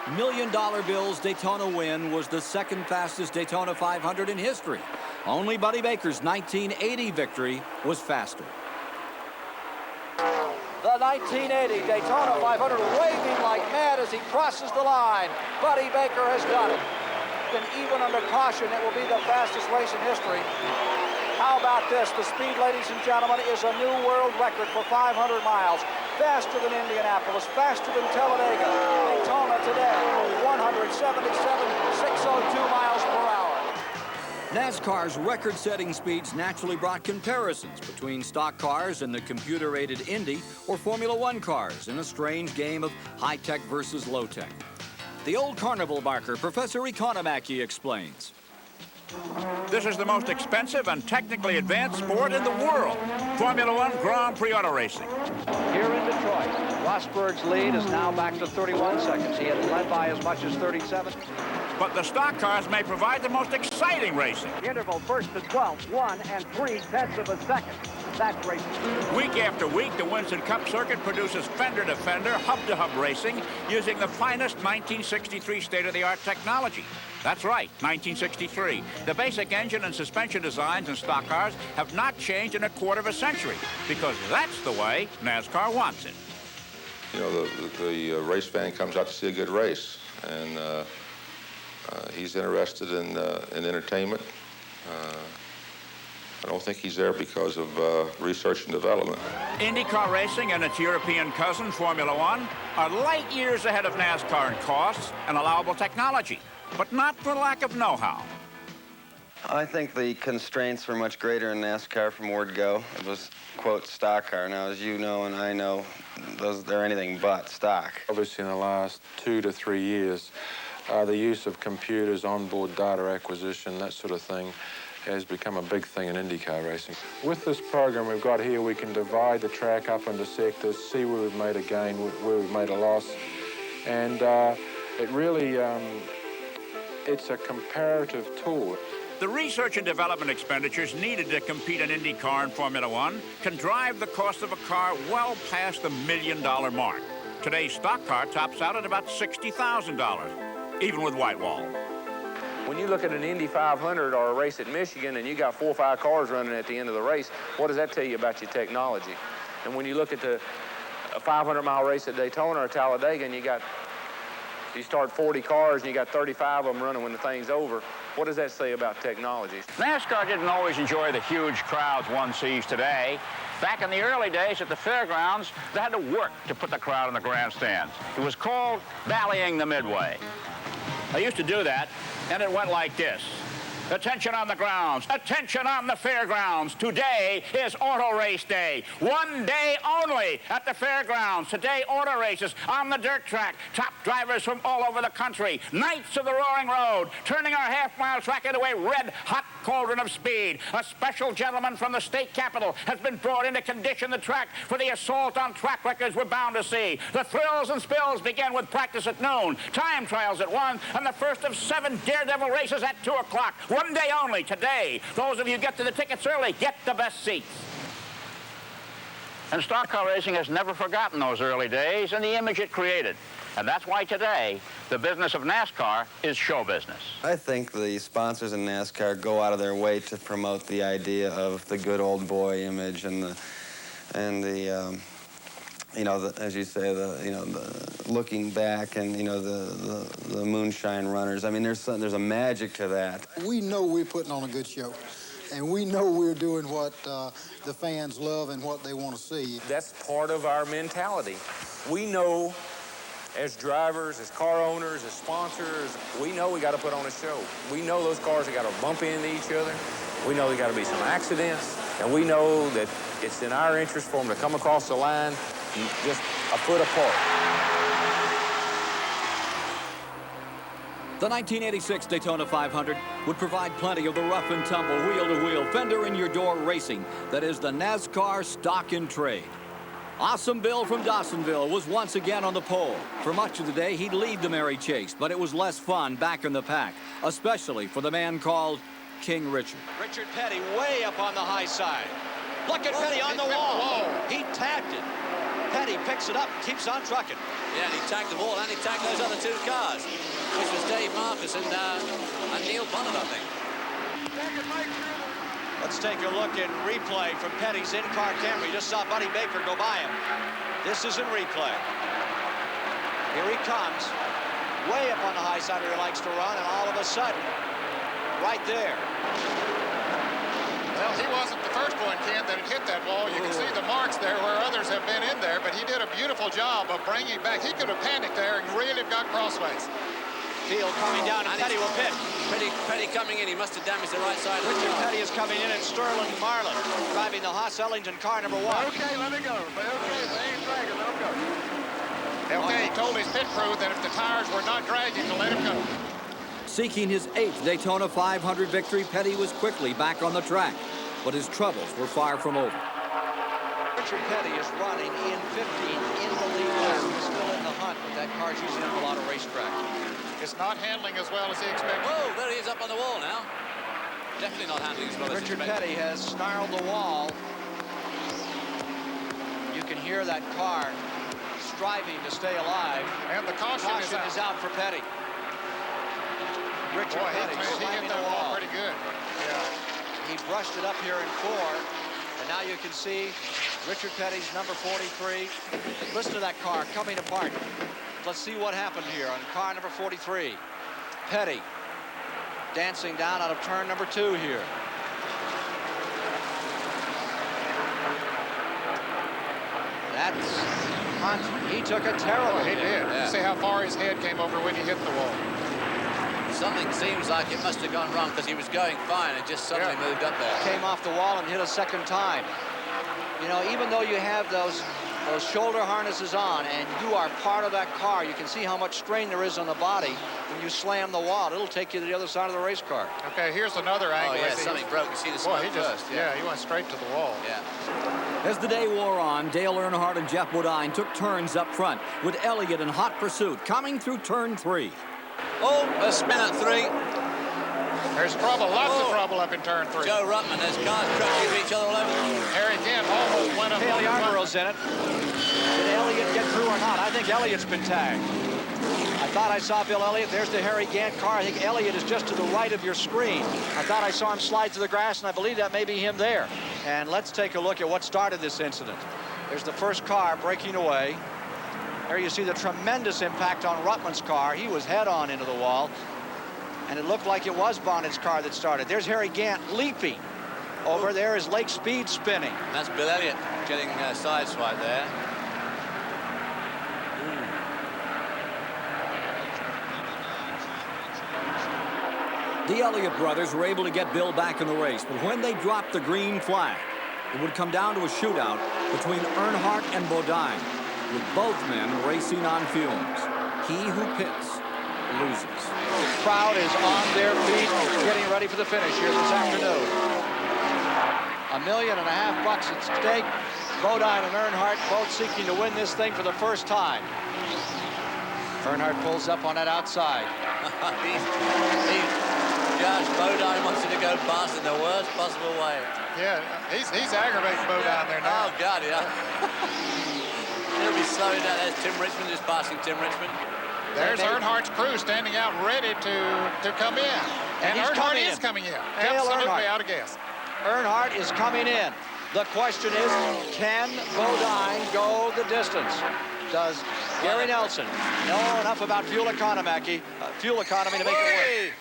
$1 million Bill's Daytona win was the second fastest Daytona 500 in history. Only Buddy Baker's 1980 victory was faster. The 1980 Daytona 500 waving like mad as he crosses the line. Buddy Baker has done it. And even under caution, it will be the fastest race in history. How about this? The speed, ladies and gentlemen, is a new world record for 500 miles. Faster than Indianapolis, faster than Talladega. Daytona today, 177,602 miles per hour. NASCAR's record-setting speeds naturally brought comparisons between stock cars and the computer-aided Indy or Formula One cars in a strange game of high-tech versus low-tech. The old carnival barker, Professor Economaki, explains. This is the most expensive and technically advanced sport in the world. Formula One Grand Prix auto racing. Here in Detroit, Rosberg's lead is now back to 31 seconds. He had led by as much as 37. But the stock cars may provide the most exciting racing. Interval first to 12, 1 3/10 of a second. That's racing. Week after week, the Winston Cup circuit produces fender-to-fender, hub-to-hub racing using the finest 1963 state-of-the-art technology. That's right, 1963. The basic engine and suspension designs in stock cars have not changed in a quarter of a century because that's the way NASCAR wants it. You know, the race fan comes out to see a good race, and he's interested in entertainment. I don't think he's there because of research and development. IndyCar racing and its European cousin, Formula One, are light years ahead of NASCAR in costs and allowable technology, but not for lack of know-how. I think the constraints were much greater in NASCAR from word go. It was, quote, stock car. Now, as you know and I know, they're anything but stock. Obviously, in the last 2 to 3 years, the use of computers, onboard data acquisition, that sort of thing, has become a big thing in IndyCar racing. With this program we've got here, we can divide the track up into sectors, see where we've made a gain, where we've made a loss, and it really, it's a comparative tool. The research and development expenditures needed to compete in IndyCar and Formula One can drive the cost of a car well past the $1 million mark. Today's stock car tops out at about $60,000, even with whitewall. When you look at an Indy 500 or a race at Michigan and you got 4 or 5 cars running at the end of the race, what does that tell you about your technology? And when you look at a 500-mile race at Daytona or Talladega and you start 40 cars and you got 35 of them running when the thing's over, what does that say about technology? NASCAR didn't always enjoy the huge crowds one sees today. Back in the early days at the fairgrounds, they had to work to put the crowd in the grandstands. It was called ballying the midway. They used to do that, and it went like this. Attention on the grounds. Attention on the fairgrounds. Today is auto race day. One day only at the fairgrounds. Today, auto races on the dirt track. Top drivers from all over the country. Knights of the Roaring Road. Turning our half-mile track into a red-hot cauldron of speed. A special gentleman from the state capitol has been brought in to condition the track for the assault on track records we're bound to see. The thrills and spills begin with practice at noon, time trials at 1, and the first of 7 daredevil races at 2 o'clock. One day only today. Those of you who get to the tickets early get the best seats. And stock car racing has never forgotten those early days and the image it created. And that's why today, the business of NASCAR is show business. I think the sponsors in NASCAR go out of their way to promote the idea of the good old boy image and the you know, as you say, the looking back and, you know, the moonshine runners. I mean, there's a magic to that. We know we're putting on a good show, and we know we're doing what the fans love and what they want to see. That's part of our mentality. We know, as drivers, as car owners, as sponsors, we know we got to put on a show. We know those cars have got to bump into each other. We know there got to be some accidents, and we know that it's in our interest for them to come across the line just a foot apart. The 1986 Daytona 500 would provide plenty of the rough and tumble, wheel-to-wheel, fender-in-your-door racing that is the NASCAR stock in trade. Awesome Bill from Dawsonville was once again on the pole. For much of the day, he'd lead the merry chase, but it was less fun back in the pack, especially for the man called King Richard. Richard Petty way up on the high side. Look at Petty on the wall. He tagged it. Petty picks it up, keeps on trucking. Yeah, and he tagged the wall and he tagged those other 2 cars, which was Dave Marcus and Neil Bonnet, I think. Let's take a look in replay from Petty's in-car camera. You just saw Buddy Baker go by him. This is in replay. Here he comes, way up on the high side where he likes to run, and all of a sudden, right there. Well, he wasn't the first one, Ken, that had hit that wall. You can see the marks there where others have been in there, but he did a beautiful job of bringing it back. He could have panicked there and really got crossways. Field coming down, and Petty will pit. Petty coming in, he must have damaged the right side. Richard Petty is coming in, and Sterling Marlin driving the Haas Ellington car number 1. Okay, let me go. Okay, they ain't dragging, let him go. Okay, he told his pit crew that if the tires were not dragging, to let him go. Seeking his 8th Daytona 500 victory, Petty was quickly back on the track, but his troubles were far from over. Richard Petty is running in 15 in the lead lap. He's still in the hunt, but that car's using up a lot of racetrack. It's not handling as well as he expected. Whoa, there he is up on the wall now. Definitely not handling as well as he expected. Richard Petty has snarled the wall. You can hear that car striving to stay alive. And the caution is out for Petty. Richard Petty slamming the wall pretty good. Yeah. He brushed it up here in 4, and now you can see Richard Petty's number 43. Listen to that car coming apart. Let's see what happened here on car number 43. Petty dancing down out of turn number 2 here. He took a terrible hit. He did. Yeah. See how far his head came over when he hit the wall. something seems like it must have gone wrong because he was going fine and just suddenly moved up there. Came off the wall and hit a second time. You know, even though you have those shoulder harnesses on and you are part of that car, you can see how much strain there is on the body when you slam the wall. It'll take you to the other side of the race car. Okay, here's another angle. Oh, yeah, something broke. You see the smoke first. Yeah, he went straight to the wall. Yeah. As the day wore on, Dale Earnhardt and Jeff Bodine took turns up front, with Elliott in hot pursuit, coming through turn 3. Oh, a spin at 3. There's trouble, lots of trouble up in turn 3. Joe Ruttman, there's cars crashing into each other all over. Harry Gant almost went up. Dale Yarborough's in it. Did Elliott get through or not? I think Elliott's been tagged. I thought I saw Bill Elliott. There's the Harry Gant car. I think Elliott is just to the right of your screen. I thought I saw him slide to the grass, and I believe that may be him there. And let's take a look at what started this incident. There's the first car breaking away. There you see the tremendous impact on Ruttman's car. He was head-on into the wall. And it looked like it was Bonnet's car that started. There's Harry Gant leaping. Over there is Lake Speed spinning. That's Bill Elliott getting sideswiped there. The Elliott brothers were able to get Bill back in the race, but when they dropped the green flag, it would come down to a shootout between Earnhardt and Bodine, with both men racing on fumes. He who pits loses. The crowd is on their feet, getting ready for the finish here this afternoon. $1.5 million at stake. Bodine and Earnhardt both seeking to win this thing for the first time. Earnhardt pulls up on that outside. Josh Bodine wants him to go past in the worst possible way. Yeah, he's aggravating Bodine there now. Oh, God, yeah. He'll be slowing down. There's Tim Richmond just passing Tim Richmond. There's Earnhardt's crew standing out ready to come in. And Earnhardt is coming in. Absolutely out of gas. Earnhardt is coming in. The question is, can Bodine go the distance? Does Gary Nelson know enough about fuel economy to make it work?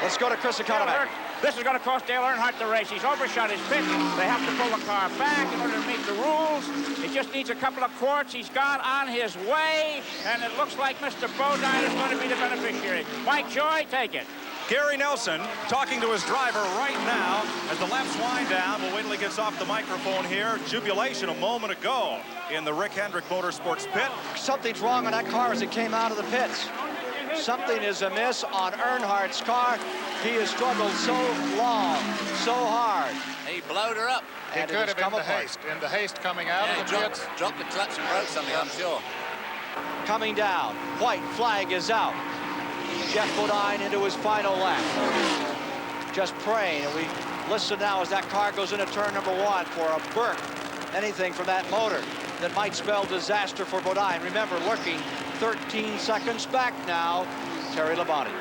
Let's go to Chris Economack. This is going to cost Dale Earnhardt the race. He's overshot his pit. They have to pull the car back in order to meet the rules. He just needs a couple of quarts. He's gone on his way, and it looks like Mr. Bodine is going to be the beneficiary. Mike Joy, take it. Gary Nelson talking to his driver right now as the laps wind down. We'll wait till he gets off the microphone here. Jubilation a moment ago in the Rick Hendrick Motorsports pit. Something's wrong on that car as it came out of the pits. Something is amiss on Earnhardt's car. He has struggled so long, so hard. He blowed her up. He could have in the haste coming out of the pits. Dropped the clutch and broke something, I'm sure. Coming down. White flag is out. Jeff Bodine into his final lap. Just praying, and we listen now as that car goes into turn number 1 for a burp, anything from that motor that might spell disaster for Bodine. Remember, lurking 13 seconds back now, Terry Labonte.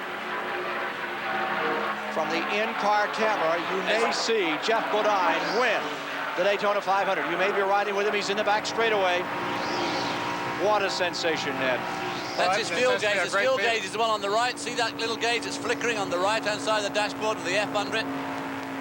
From the in-car camera, you may see Jeff Bodine win the Daytona 500. You may be riding with him. He's in the back straightaway. What a sensation, Ned. That's his fuel gauge. His fuel gauge is the one on the right. See that little gauge that's flickering on the right-hand side of the dashboard with the F under it?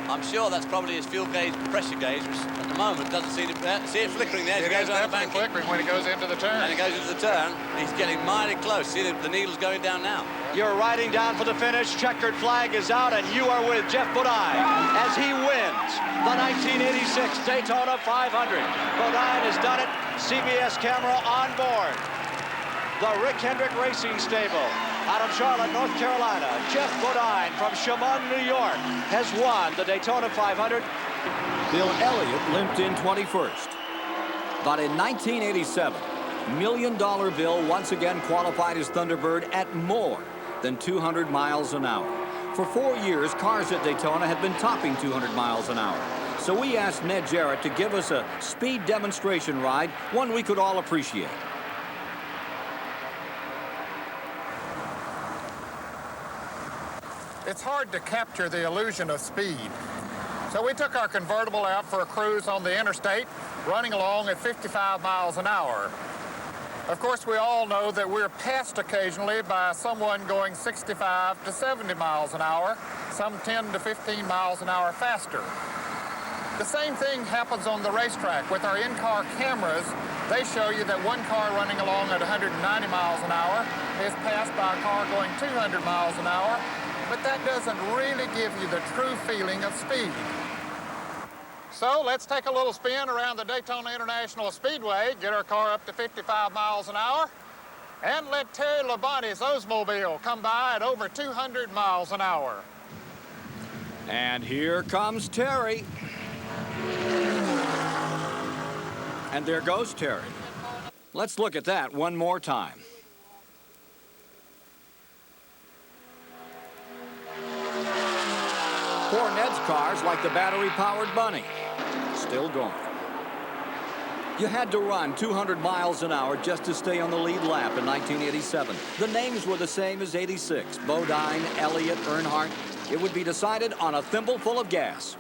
I'm sure that's probably his fuel gauge, pressure gauge, which at the moment doesn't seem to... See it flickering there? It is definitely flickering when it goes into the turn. And it goes into the turn. He's getting mighty close. See, the needle's going down now. You're riding down for the finish. Checkered flag is out, and you are with Jeff Bodine as he wins the 1986 Daytona 500. Bodine has done it. CBS camera on board. The Rick Hendrick Racing Stable out of Charlotte, North Carolina. Jeff Bodine from Chamonix, New York, has won the Daytona 500. Bill Elliott limped in 21st. But in 1987, $1 million Bill once again qualified his Thunderbird at more than 200 miles an hour. For 4 years, cars at Daytona had been topping 200 miles an hour. So we asked Ned Jarrett to give us a speed demonstration ride, one we could all appreciate. It's hard to capture the illusion of speed. So we took our convertible out for a cruise on the interstate, running along at 55 miles an hour. Of course, we all know that we're passed occasionally by someone going 65 to 70 miles an hour, some 10 to 15 miles an hour faster. The same thing happens on the racetrack with our in-car cameras. They show you that one car running along at 190 miles an hour is passed by a car going 200 miles an hour, but that doesn't really give you the true feeling of speed. So let's take a little spin around the Daytona International Speedway, get our car up to 55 miles an hour, and let Terry Labonte's Oldsmobile come by at over 200 miles an hour. And here comes Terry. And there goes Terry. Let's look at that one more time. Poor Ned's car's like the battery-powered bunny. Still going. You had to run 200 miles an hour just to stay on the lead lap in 1987. The names were the same as 86. Bodine, Elliott, Earnhardt. It would be decided on a thimbleful of gas.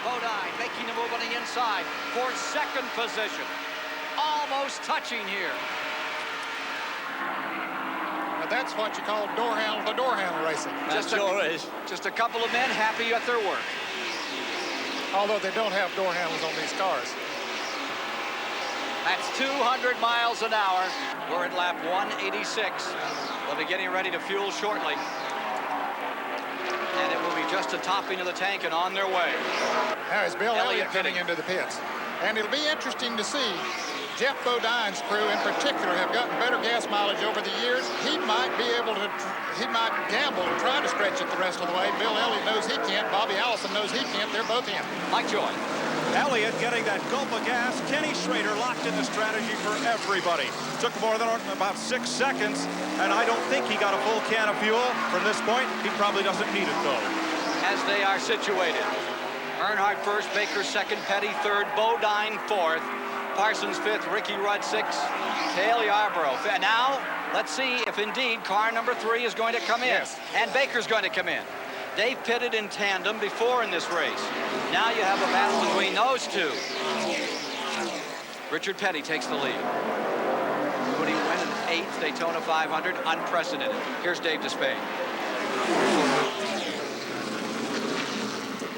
Bodine making the move on the inside for second position. Almost touching here. Now that's what you call door handle to door handle racing. Just a couple of men happy at their work. Although they don't have door handles on these cars. That's 200 miles an hour. We're at lap 186. They'll be getting ready to fuel shortly. And it will be just a topping of the tank and on their way. Now it's Bill Elliott getting into the pits. And it'll be interesting to see. Jeff Bodine's crew in particular have gotten better gas mileage over the years. He might be able to, he might gamble and try to stretch it the rest of the way. Bill Elliott knows he can't. Bobby Allison knows he can't. They're both in. Mike Joy. Elliott getting that gulp of gas. Kenny Schrader locked in the strategy for everybody. Took more than about 6 seconds, and I don't think he got a full can of fuel. From this point, he probably doesn't need it, though. As they are situated. Earnhardt first, Baker second, Petty third, Bodine fourth, Parsons fifth, Ricky Rudd sixth, Cale Yarborough. And now, let's see if indeed car number 3 is going to come in. Yes. And Baker's going to come in. They've pitted in tandem before in this race. Now you have a battle between those two. Richard Petty takes the lead. Would he win an 8th Daytona 500? Unprecedented. Here's Dave Despain.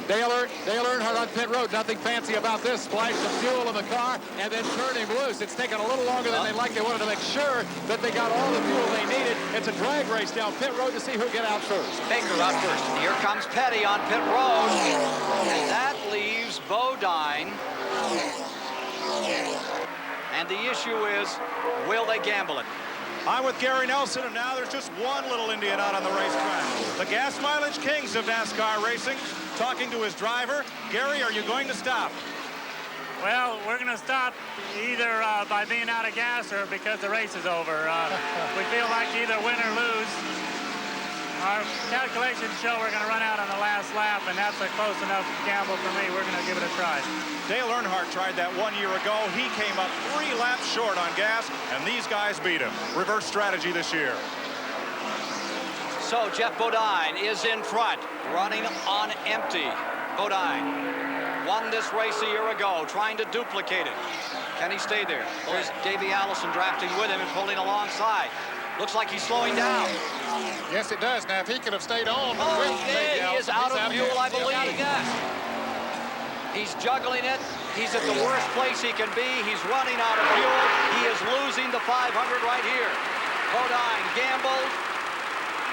Dale Earnhardt on pit road. Nothing fancy about this. Splash some fuel in the car and then turn him loose. It's taken a little longer than they liked. They wanted to make sure that they got all the fuel they needed. It's a drag race down pit road to see who get out first. Baker out first. Here comes Petty on pit road. And that leaves Bodine. And the issue is, will they gamble it? I'm with Gary Nelson, and now there's just one little Indian out on the racetrack. The gas mileage kings of NASCAR racing, talking to his driver. Gary, are you going to stop? Well, we're going to stop either by being out of gas or because the race is over. We feel like either win or lose. Our calculations show we're going to run out on the last lap, and that's a close enough gamble for me. We're going to give it a try. Dale Earnhardt tried that 1 year ago. He came up 3 laps short on gas, and these guys beat him. Reverse strategy this year. So Jeff Bodine is in front, running on empty. Bodine won this race a year ago, trying to duplicate it. Can he stay there? There's Davey Allison drafting with him and pulling alongside. Looks like he's slowing down. Yes, it does. Now, if he could have stayed on with he is out of fuel, I believe. He's juggling it. He's at the worst place he can be. He's running out of fuel. He is losing the 500 right here. Bodine gambled.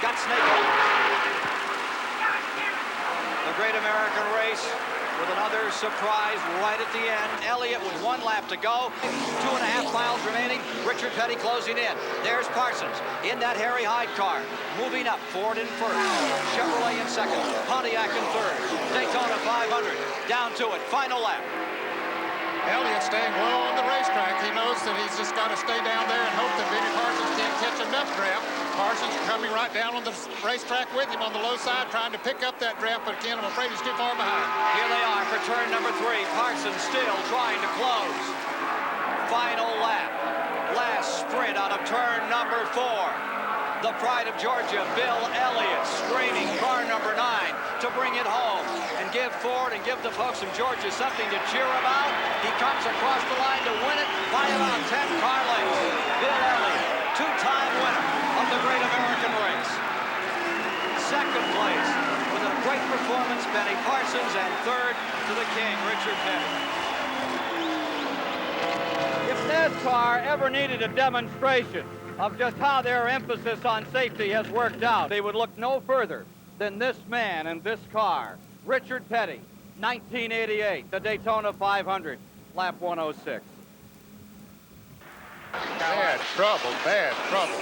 Got snake. The Great American Race with another surprise right at the end. Elliott with 1 lap to go. 2.5 miles remaining. Richard Petty closing in. There's Parsons in that Harry Hyde car. Moving up. Ford in first. Chevrolet in second. Pontiac in third. Daytona 500. Down to it. Final lap. Elliott staying low on the racetrack. He knows that he's just got to stay down there and hope that Benny Parsons can't catch enough draft. Parsons coming right down on the racetrack with him on the low side, trying to pick up that draft, but again, I'm afraid he's too far behind. Here they are for turn number 3. Parsons still trying to close. Final lap. Last sprint out of turn number 4. The pride of Georgia, Bill Elliott, screaming car number 9 to bring it home and give Ford and give the folks from Georgia something to cheer about. He comes across the line to win it by about 10 car lengths. Bill Elliott, 2-time winner of the Great American Race. Second place with a great performance, Benny Parsons, and third to the king, Richard Petty. If NASCAR ever needed a demonstration of just how their emphasis on safety has worked out, they would look no further than this man and this car, Richard Petty, 1988, the Daytona 500, lap 106. Bad trouble, bad trouble.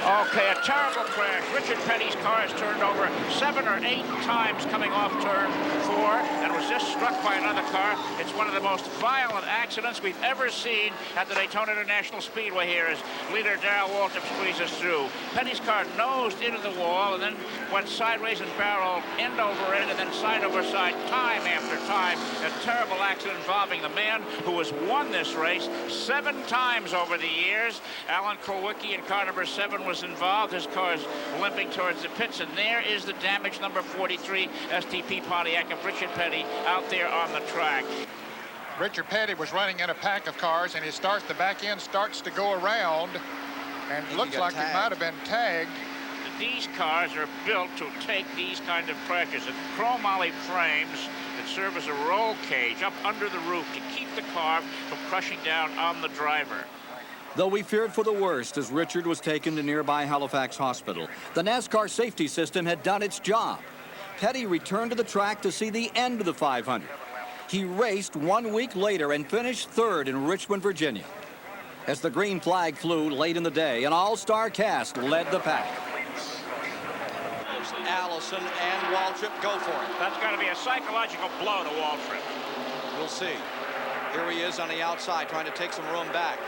Okay, a terrible crash. Richard Petty's car has turned over 7 or 8 times coming off turn 4 and was just struck by another car. It's one of the most violent accidents we've ever seen at the Daytona International Speedway here as leader Darrell Waltrip squeezes through. Petty's car nosed into the wall and then went sideways and barreled end over end and then side over side time after time. A terrible accident involving the man who has won this race 7 times over the years. Alan Kulwicki in car number 7 was involved. His car is limping towards the pits, and there is the damaged number 43 STP Pontiac of Richard Petty out there on the track. Richard Petty was running in a pack of cars, and the back end starts to go around, and it looks like it might have been tagged. These cars are built to take these kind of crashes. And chromoly frames that serve as a roll cage up under the roof to keep the car from crushing down on the driver. Though we feared for the worst as Richard was taken to nearby Halifax Hospital, the NASCAR safety system had done its job. Petty returned to the track to see the end of the 500. He raced 1 week later and finished 3rd in Richmond, Virginia. As the green flag flew late in the day, an all-star cast led the pack. Allison and Waltrip go for it. That's got to be a psychological blow to Waltrip. We'll see. Here he is on the outside trying to take some room back.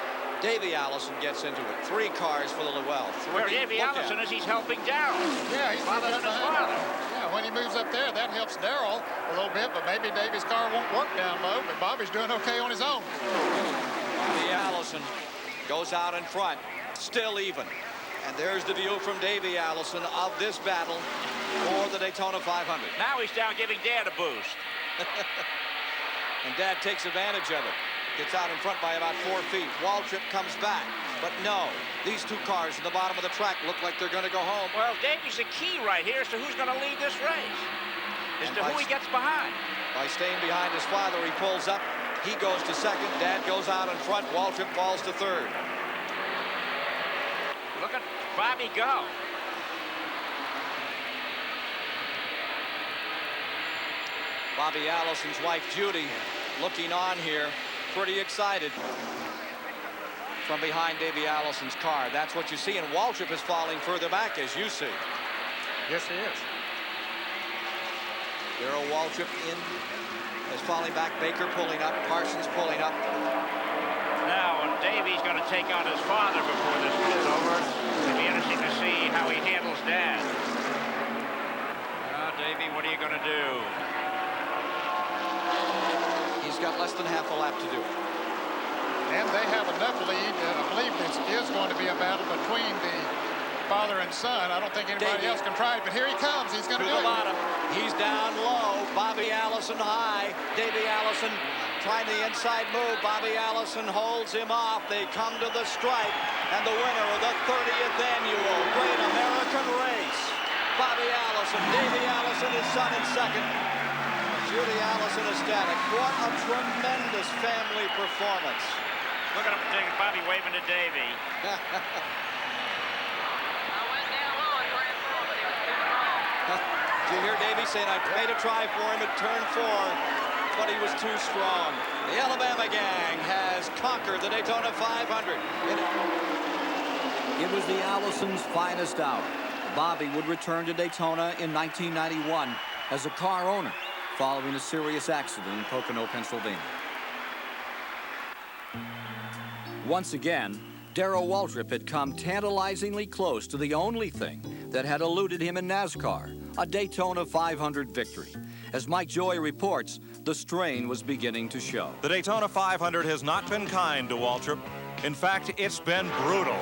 Davey Allison gets into it. 3 cars for the Llewellyn. Where Davey Allison is, he's helping down. Yeah, he's Father and his father. Yeah, when he moves up there, that helps Darrell a little bit, but maybe Davey's car won't work down low, but Bobby's doing okay on his own. Davey Allison goes out in front, still even. And there's the view from Davey Allison of this battle for the Daytona 500. Now he's down giving Dad a boost. And Dad takes advantage of it. Gets out in front by about 4 feet. Waltrip comes back. But no, these 2 cars at the bottom of the track look like they're going to go home. Well, Davey's the key right here as to who's going to lead this race. As to who he gets behind. By staying behind his father, he pulls up. He goes to 2nd. Dad goes out in front. Waltrip falls to 3rd. Look at Bobby go. Bobby Allison's wife, Judy, looking on here, pretty excited from behind Davey Allison's car. That's what you see, and Waltrip is falling further back, as you see. Yes, he is. Darrell Waltrip is falling back. Baker pulling up. Parsons pulling up. Now, and Davey's going to take on his father before this one is over. It'll be interesting to see how he handles Dad. Davey, what are you going to do? He's got less than half a lap to do. And they have enough lead. I believe this is going to be a battle between the father and son. I don't think anybody else can try it, but here he comes. He's going to do it. Bottom. He's down low. Bobby Allison high. Davey Allison trying the inside move. Bobby Allison holds him off. They come to the stripe, and the winner of the 30th annual Great American Race, Bobby Allison. Davey Allison, his son, in 2nd. Judy Allison ecstatic. What a tremendous family performance. Look at him taking Bobby waving to Davey. Did you hear Davey saying, I made a try for him at turn 4, but he was too strong. The Alabama gang has conquered the Daytona 500. It was the Allisons' finest hour. Bobby would return to Daytona in 1991 as a car owner following a serious accident in Pocono, Pennsylvania. Once again, Darrell Waltrip had come tantalizingly close to the only thing that had eluded him in NASCAR, a Daytona 500 victory. As Mike Joy reports, the strain was beginning to show. The Daytona 500 has not been kind to Waltrip. In fact, it's been brutal.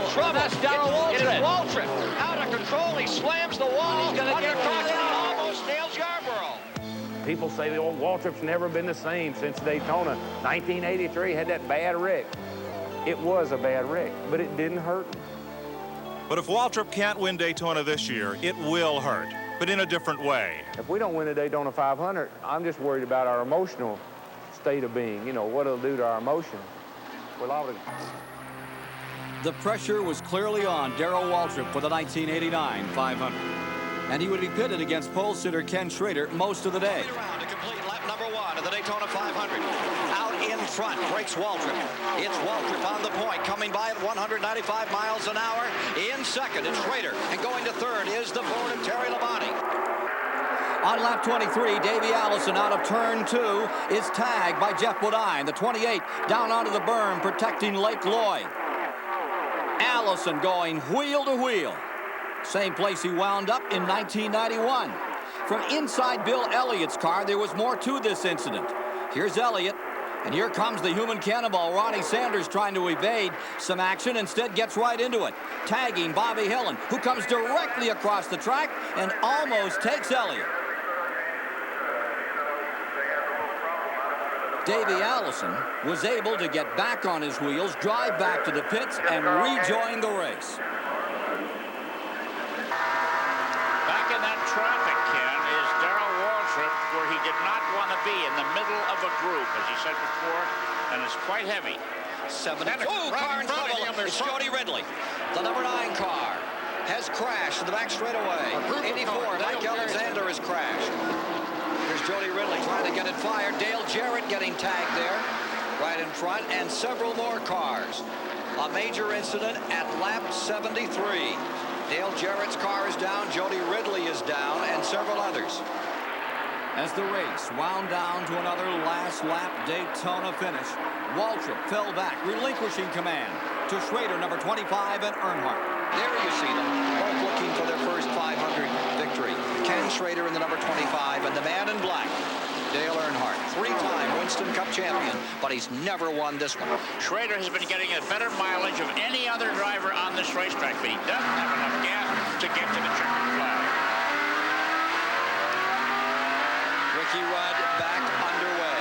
Trouble. That's Darrell Waltrip. It is Waltrip. Out of control. He slams the wall. He's going to get almost nails Yarborough. People say the old Waltrip's never been the same since Daytona. 1983 had that bad wreck. It was a bad wreck, but it didn't hurt him. But if Waltrip can't win Daytona this year, it will hurt, but in a different way. If we don't win the Daytona 500, I'm just worried about our emotional state of being, you know, what it'll do to our emotion. We'll all... The pressure was clearly on Darrell Waltrip for the 1989 500. And he would be pitted against pole sitter Ken Schrader most of the day. Around to complete lap number 1 of the Daytona 500. Out in front breaks Waltrip. It's Waltrip on the point, coming by at 195 miles an hour. In second, it's Schrader. And going to third is the Ford of Terry Labonte. On lap 23, Davey Allison out of turn 2 is tagged by Jeff Bodine. The 28 down onto the berm, protecting Lake Lloyd. Allison going wheel to wheel. Same place he wound up in 1991. From inside Bill Elliott's car, there was more to this incident. Here's Elliott, and here comes the human cannonball, Ronnie Sanders, trying to evade some action, instead gets right into it, tagging Bobby Hillin, who comes directly across the track and almost takes Elliott. Davey Allison was able to get back on his wheels, drive back to the pits, and rejoin the race. Back in that traffic, Ken, is Darrell Waltrip, where he did not want to be in the middle of a group, as he said before, and it's quite heavy. Car in trouble. It's Jody Ridley. The number 9 car has crashed in the back straightaway. 84, Mike Alexander has crashed. Here's Jody Ridley trying to get it fired. Dale Jarrett getting tagged there, right in front, and several more cars. A major incident at lap 73. Dale Jarrett's car is down, Jody Ridley is down, and several others. As the race wound down to another last lap Daytona finish, Waltrip fell back, relinquishing command to Schrader, number 25, and Earnhardt. There you see them, both looking for their first 500 victory. Ken Schrader in the number 25, and the man in black, Dale Earnhardt, 3-time Winston Cup champion, but he's never won this one. Schrader has been getting a better mileage of any other driver on this racetrack, but he doesn't have enough gas to get to the checkered flag. Ricky Rudd back underway.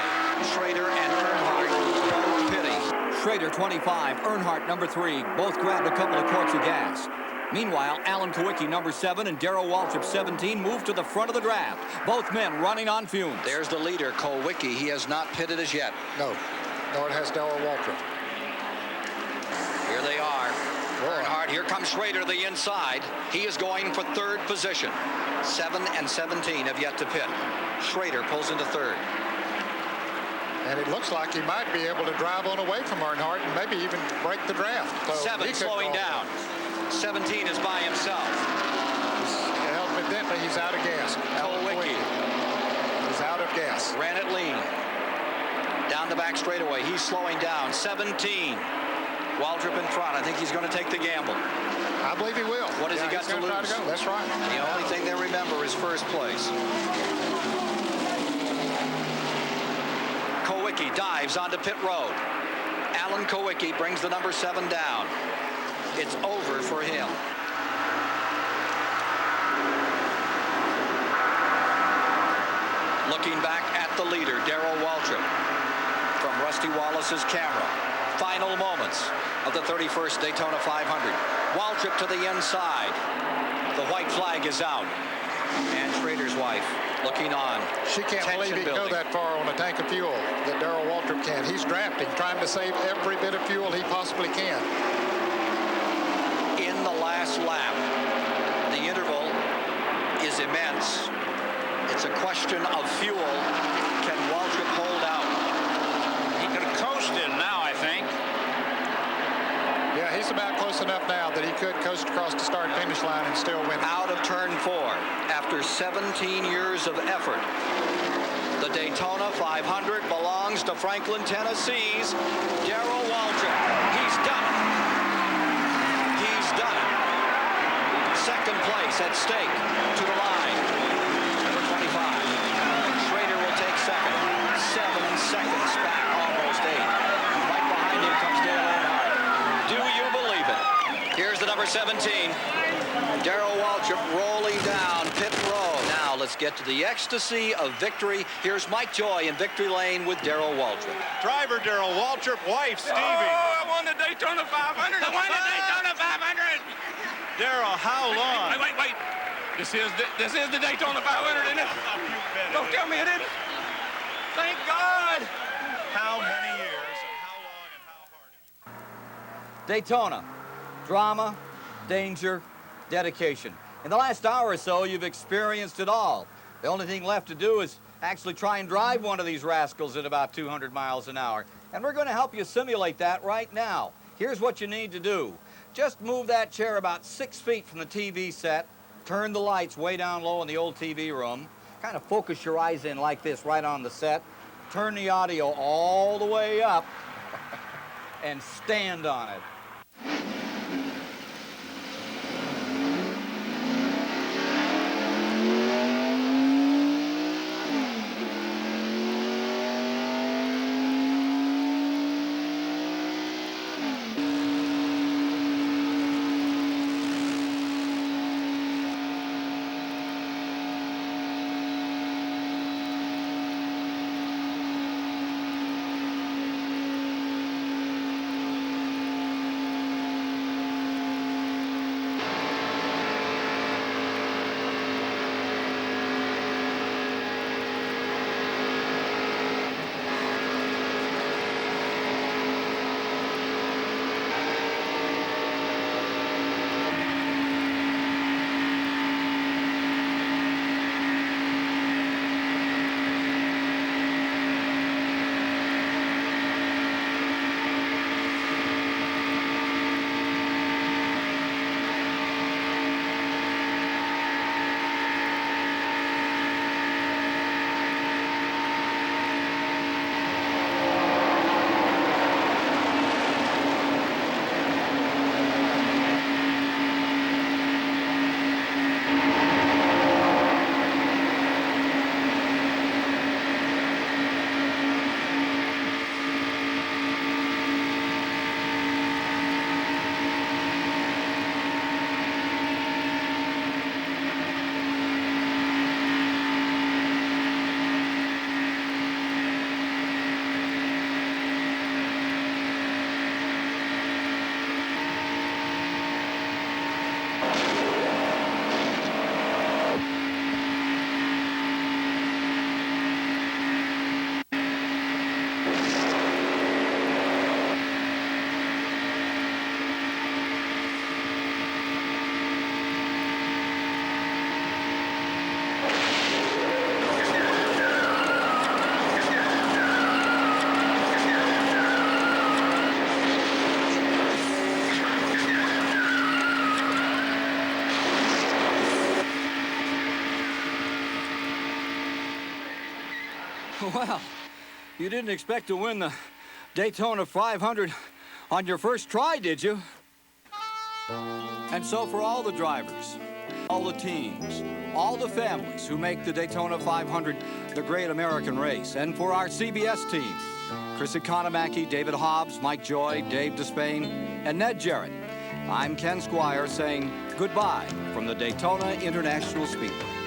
Schrader and Earnhardt both pitting. Schrader, 25, Earnhardt, number 3, both grabbed a couple of quarts of gas. Meanwhile, Alan Kowicki, number 7, and Darrell Waltrip, 17, moved to the front of the draft. Both men running on fumes. There's the leader, Kowicki. He has not pitted as yet. No, nor has Darrell Waltrip. Here they are. Earnhardt, here comes Schrader, the inside. He is going for third position. 7 and 17 have yet to pit. Schrader pulls into third. And it looks like he might be able to drive on away from Earnhardt and maybe even break the draft. So 7 slowing down. 17 is by himself. Evidently, he's out of gas. Kowicki. He's out of gas. Ran it lean. Down the back straightaway. He's slowing down. 17. Waltrip in front. I think he's going to take the gamble. I believe he will. What has he got to lose? Try to go. That's right. The only thing they remember is first place. Kowicki dives onto pit road. Alan Kowicki brings the number 7 down. It's over for him. Looking back at the leader, Darrell Waltrip, from Rusty Wallace's camera. Final moments of the 31st Daytona 500. Waltrip to the inside. The white flag is out. And Schrader's wife looking on. She can't believe he can go that far on a tank of fuel that Darrell Waltrip can. He's drafting, trying to save every bit of fuel he possibly can. In the last lap, the interval is immense. It's a question of fuel. Can Waltrip hold out? He could coast in now, I think. Yeah, he's about close enough now that he could coast across the start-finish line and still win. Out of turn 4, after 17 years of effort, the Daytona 500 belongs to Franklin, Tennessee's Darrell Waltrip. He's done it. He's done it. Second place at stake to the line. Number 25. Schrader will take second. 7 seconds back, almost 8. Right behind him comes Dale Earnhardt. Do you believe it? Here's the number 17. Darrell Waltrip rolling down pit road. Now let's get to the ecstasy of victory. Here's Mike Joy in victory lane with Darrell Waltrip. Driver Darrell Waltrip, wife Stevie. Oh, I won the Daytona 500. I won the Daytona 500. Darrell, how long? Wait. This is the Daytona 500, isn't it? Don't tell me it isn't. Thank God. Daytona, drama, danger, dedication. In the last hour or so, you've experienced it all. The only thing left to do is actually try and drive one of these rascals at about 200 miles an hour. And we're going to help you simulate that right now. Here's what you need to do. Just move that chair about 6 feet from the TV set, turn the lights way down low in the old TV room, kind of focus your eyes in like this right on the set, turn the audio all the way up, and stand on it. Well, you didn't expect to win the Daytona 500 on your first try, did you? And so for all the drivers, all the teams, all the families who make the Daytona 500 the great American race, and for our CBS team, Chris Economaki, David Hobbs, Mike Joy, Dave Despain, and Ned Jarrett, I'm Ken Squier saying goodbye from the Daytona International Speedway.